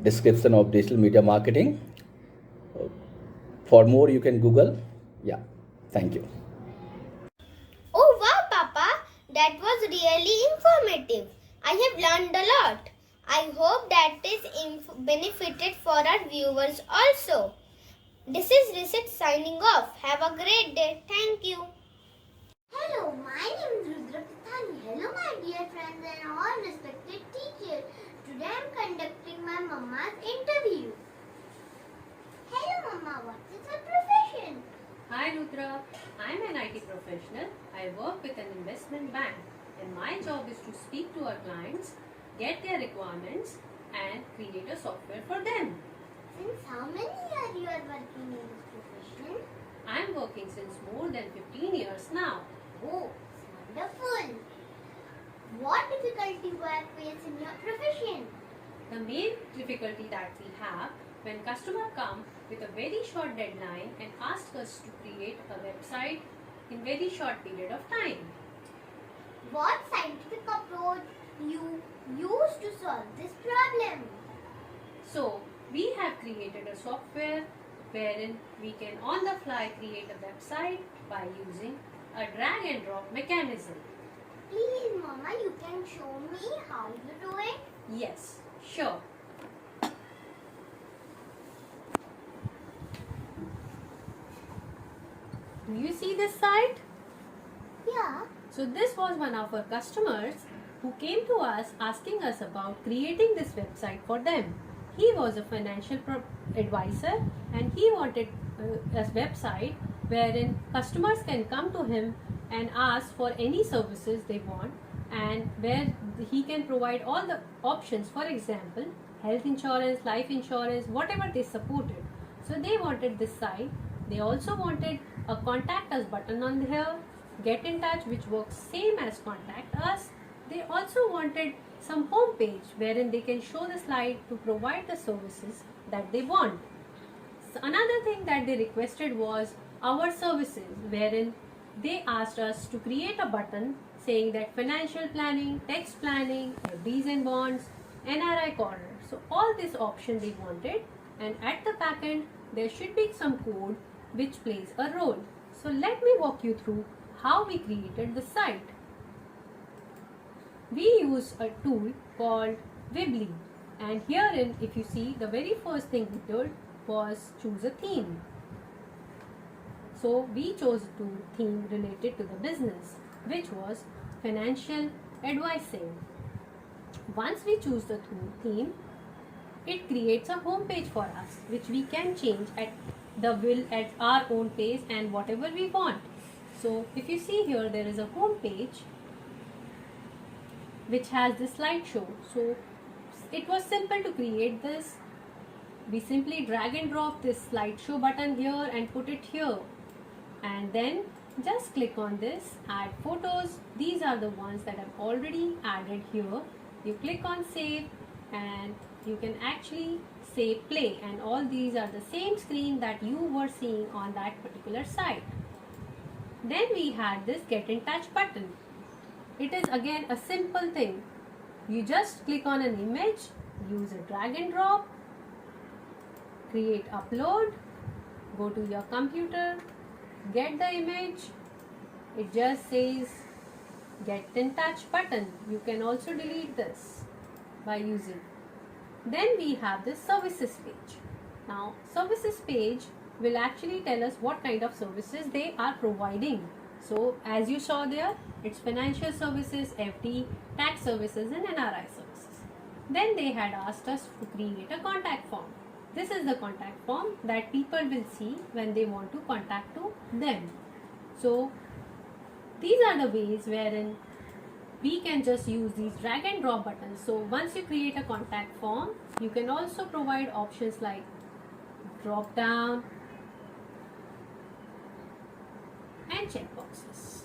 description of digital media marketing. For more, you can Google. Yeah, thank you. Oh wow, Papa, that was really informative. I have learned a lot. I hope that is benefited for our viewers also. This is Risit signing off. Have a great day. Thank you. Hello, my name is Rudra Pathani. Hello, my dear friends and all respected teachers. Today I am conducting my mama's interview. Hello, Mama. What is your profession? Hi Rudra, I'm an IT professional. I work with an investment bank and my job is to speak to our clients, get their requirements and create a software for them. Since how many years you are working in this profession? I'm working since more than 15 years now. Oh, wonderful. What difficulty you have faced in your profession? The main difficulty that we have when customer come with a very short deadline and ask us to create a website in very short period of time. What scientific approach you use to solve this problem? So we have created a software wherein we can on the fly create a website by using a drag and drop mechanism. Please, Mama, you can show me how you do it? Yes, sure. Do you see this site? Yeah. So this was one of our customers who came to us asking us about creating this website for them. He was a financial advisor and he wanted a website wherein customers can come to him and ask for any services they want and where he can provide all the options, for example, health insurance, life insurance, whatever they supported. So they wanted this site. They also wanted a contact us button on here, get in touch, which works same as contact us. They also wanted some home page wherein they can show the slide to provide the services that they want. So another thing that they requested was our services, wherein they asked us to create a button saying that financial planning, tax planning, FDs and bonds, NRI corner. So all these options they wanted, and at the back end there should be some code which plays a role. So let me walk you through how we created the site. We use a tool called Weebly, and herein if you see, the very first thing we did was choose a theme. So we chose a theme related to the business, which was financial advising. Once we choose the theme, it creates a home page for us, which we can change at the will at our own pace and whatever we want. So if you see here, there is a home page which has the slideshow. So it was simple to create this. We simply drag and drop this slideshow button here and put it here, and then just click on this, add photos. These are the ones that I've already added here. You click on save and you can actually say play, and all these are the same screen that you were seeing on that particular site. Then we had this get in touch button. It is again a simple thing. You just click on an image, use a drag and drop, create upload, go to your computer, get the image. It just says get in touch button. You can also delete this by using. Then we have this services page. Now services page will actually tell us what kind of services they are providing. So as you saw there, it's financial services, FD, tax services and NRI services. Then they had asked us to create a contact form. This is the contact form that people will see when they want to contact to them. So these are the ways wherein we can just use these drag and drop buttons. So once you create a contact form, you can also provide options like drop down and checkboxes.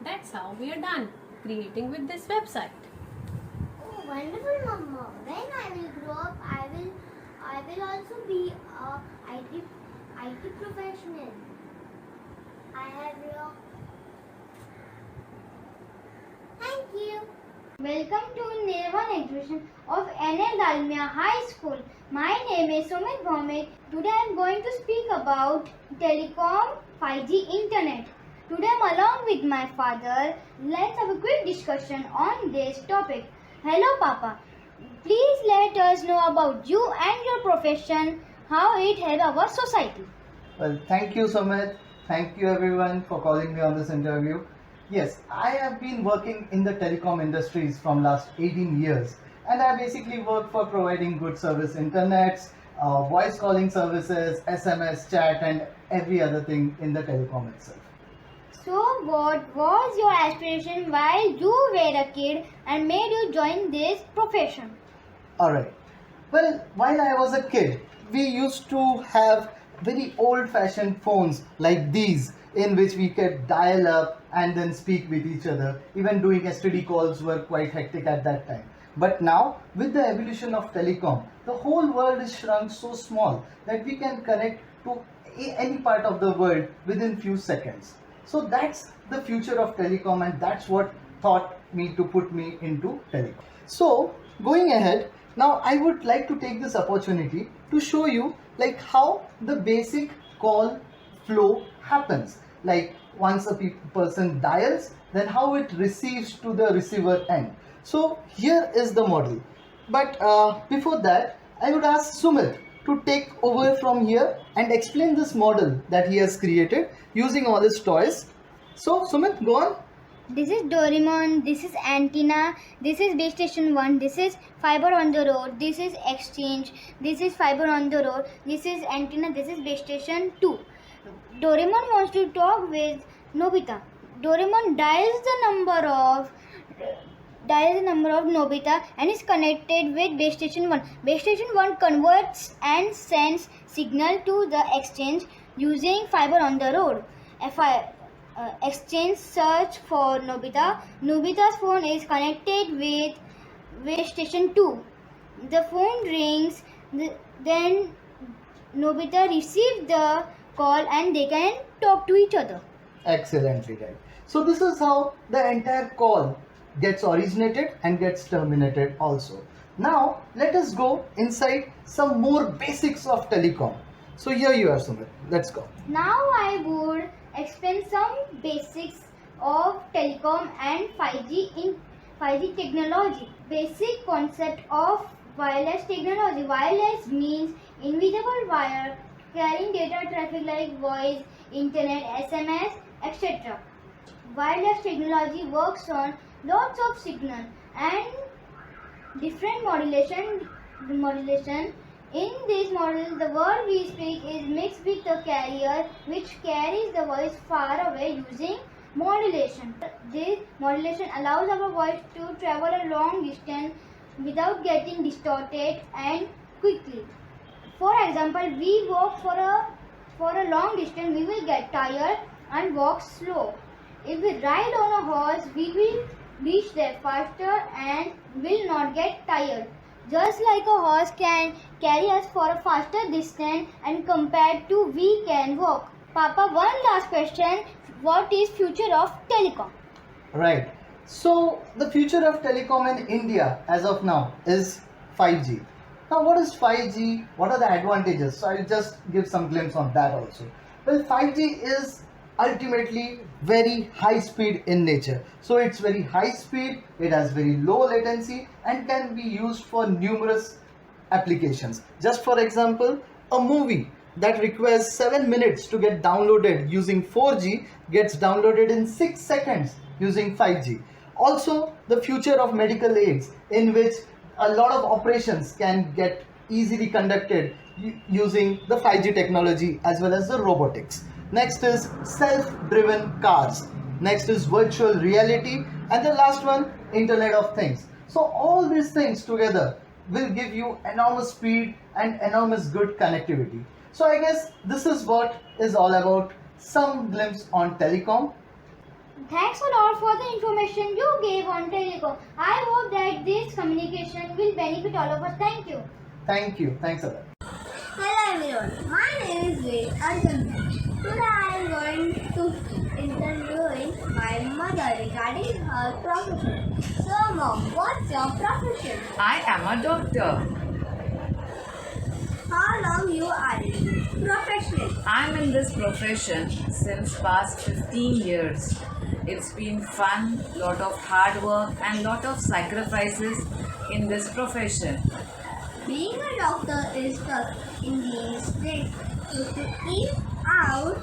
That's how we are done creating with this website. Oh, wonderful, Mama. When I will grow up, I will also be a IT professional. I have your... Thank you. Welcome to Nirvan exhibition of NL Dalmia High School. My name is Sumit Bhaume. Today I am going to speak about telecom 5G internet. Today I am along with my father. Let's have a quick discussion on this topic. Hello Papa. Please let us know about you and your profession, how it helps our society. Well, thank you, Sumit. Thank you, everyone, for calling me on this interview. Yes, I have been working in the telecom industries from last 18 years, and I basically work for providing good service internets, voice calling services, SMS, chat, and every other thing in the telecom itself. So, what was your aspiration while you were a kid and made you join this profession? Alright. Well, while I was a kid, we used to have very old-fashioned phones like these, in which we could dial up and then speak with each other. Even doing STD calls were quite hectic at that time. But now, with the evolution of telecom, the whole world is shrunk so small that we can connect to any part of the world within few seconds. So that's the future of telecom, and that's what taught me to put me into telecom. So going ahead, now I would like to take this opportunity to show you like how the basic call flow happens. Like once a person dials, then how it receives to the receiver end. So here is the model. But before that, I would ask Sumit to take over from here and explain this model that he has created using all his toys. So Sumit, go on. This is Doraemon, this is Antenna, this is Base Station 1, this is Fiber on the Road, this is Exchange, this is Fiber on the Road, this is Antenna, this is Base Station 2. Doraemon wants to talk with Nobita. Doraemon dials the number of Nobita and is connected with Base Station 1. Base Station 1 converts and sends signal to the exchange using Fiber on the Road. Exchange search for Nobita. Nobita's phone is connected with Base Station 2. The phone rings, then Nobita receives the call and they can talk to each other. Excellently right. So this is how the entire call gets originated and gets terminated also. Now let us go inside some more basics of telecom. So here you are, Sumit. Let's go. Now I would explain some basics of telecom and 5G technology. Basic concept of wireless technology. Wireless means invisible wire carrying data traffic like voice, internet, SMS, etc. Wireless technology works on lots of signal and different modulation. In this model, the word we speak is mixed with the carrier which carries the voice far away using modulation. This modulation allows our voice to travel a long distance without getting distorted and quickly. For example, we walk for a long distance, we will get tired and walk slow. If we ride on a horse, we will reach there faster and will not get tired. Just like a horse can carry us for a faster distance and compared to we can walk. Papa, one last question. What is future of telecom? Right. So the future of telecom in India as of now is 5G. Now what is 5G? What are the advantages? So I'll just give some glimpse on that also. Well, 5G is ultimately very high speed in nature. So it's very high speed, it has very low latency and can be used for numerous applications. Just for example, a movie that requires 7 minutes to get downloaded using 4G gets downloaded in 6 seconds using 5G. Also, the future of medical aids, in which a lot of operations can get easily conducted using the 5G technology as well as the robotics. Next is self-driven cars. Next is virtual reality. And the last one, Internet of Things. So all these things together will give you enormous speed and enormous good connectivity. So I guess this is what is all about, some glimpse on telecom. Thanks a lot for the information you gave on telecom. I hope that this communication will benefit all of us. Thank you. Thank you. Thanks a lot. Hello everyone, my name is Ved Arjun. Today I am going to interviewing my mother regarding her profession. So mom, what's your profession? I am a doctor. How long you are in this profession? I am in this profession since past 15 years. It's been fun, lot of hard work and lot of sacrifices in this profession. Being a doctor is tough in these days. So to ease out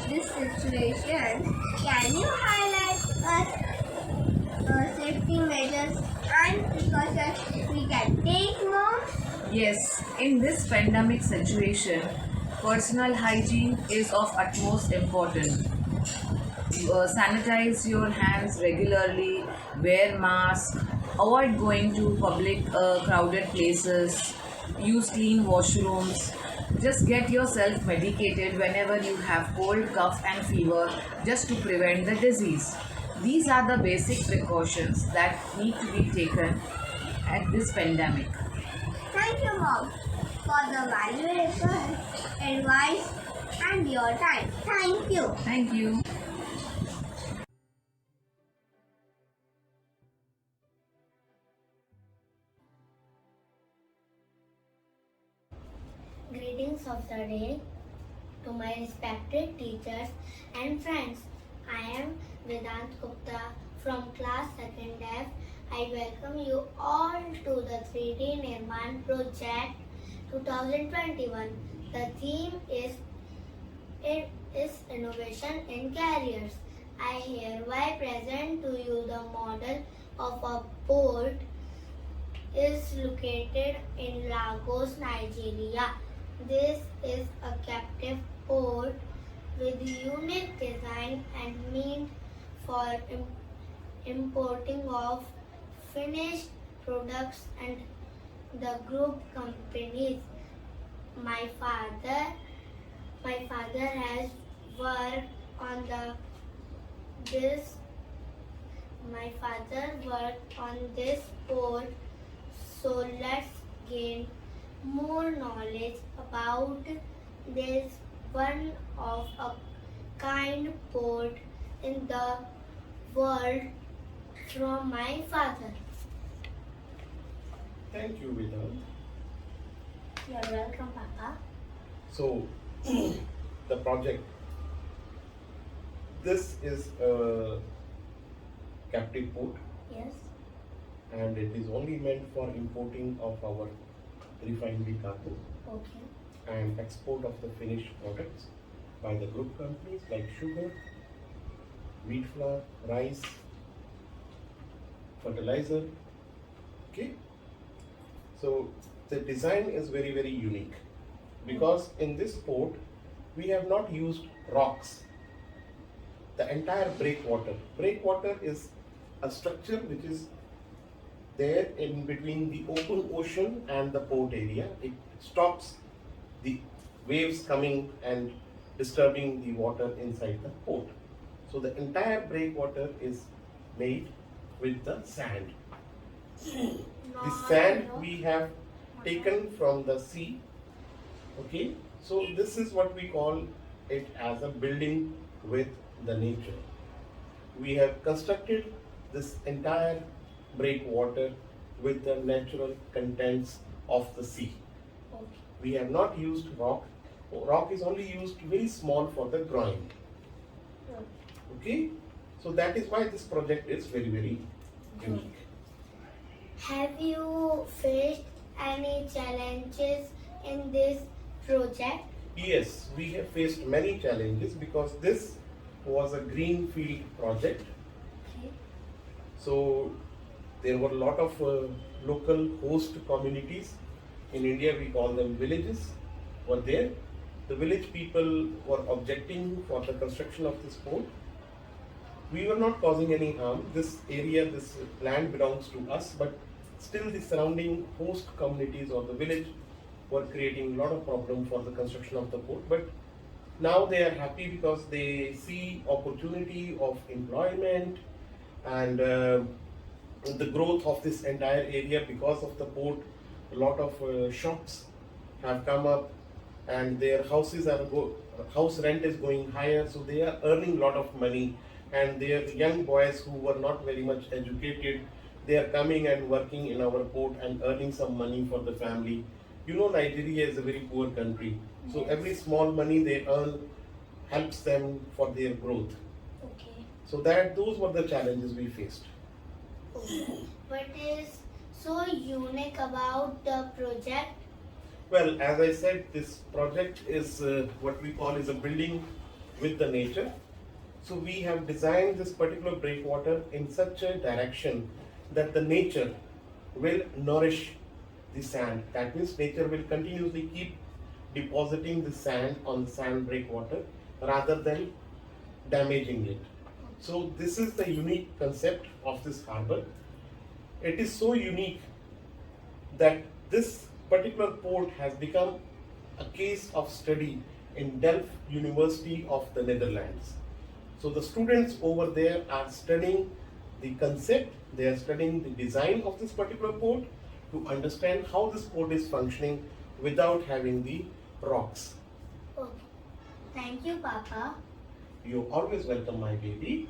this situation, can you highlight us safety measures and precautions we can take, Mom? Yes, in this pandemic situation, personal hygiene is of utmost importance. Sanitize your hands regularly, wear mask, avoid going to public crowded places, use clean washrooms. Just get yourself medicated whenever you have cold, cough and fever just to prevent the disease. These are the basic precautions that need to be taken at this pandemic. Thank you, Mom, for the valuable advice and your time. Thank you. Thank you. Greetings of the day to my respected teachers and friends. I am Vedant Gupta from class 2nd F. I welcome you all to the 3D Nirman project 2021. The theme is innovation in careers. I hereby present to you the model of a port is located in Lagos, Nigeria. This is a captive port with unique design and meant for importing of finished products and the group companies. My father has worked on this port, so let's gain more knowledge about this one of a kind port in the world from my father. Thank you, Vedant. You're welcome, Papa. So, the project. This is a captive port Yes. and it is only meant for importing of our refinery cargo Okay. and export of the finished products by the group companies like sugar, wheat flour, rice, fertilizer. Okay. So the design is very, very unique because in this port we have not used rocks. The entire breakwater is a structure which is there in between the open ocean and the port area. It stops the waves coming and disturbing the water inside the port. So the entire breakwater is made with the sand. The sand we have taken from the sea. Okay, so this is what we call it as a building with the nature. We have constructed this entire breakwater with the natural contents of the sea. Okay. We have not used rock. Rock is only used very small for the groin. Okay, so that is why this project is very, very unique. Have you faced any challenges in this project? Yes, we have faced many challenges because this was a greenfield project. Okay. So there were a lot of local host communities. In India we call them villages were there. The village people were objecting for the construction of this port. We were not causing any harm. This area, this land belongs to us, but still the surrounding host communities or the village were creating a lot of problem for the construction of the port. But now they are happy because they see opportunity of employment and the growth of this entire area because of the port. A lot of shops have come up and their houses are house rent is going higher, so they are earning a lot of money, and their young boys who were not very much educated, they are coming and working in our port and earning some money for the family. You know, Nigeria is a very poor country, so every small money they earn helps them for their growth. Okay. So that those were the challenges we faced. What is so unique about the project? Well, as I said, this project is what we call is a building with the nature. So we have designed this particular breakwater in such a direction that the nature will nourish the sand. That means nature will continuously keep depositing the sand on the sand breakwater rather than damaging it. So this is the unique concept of this harbor. It is so unique that this particular port has become a case of study in Delft University of the Netherlands. So the students over there are studying the concept, they are studying the design of this particular port to understand how this port is functioning without having the rocks. Okay. Thank you, Papa. You're always welcome, my baby.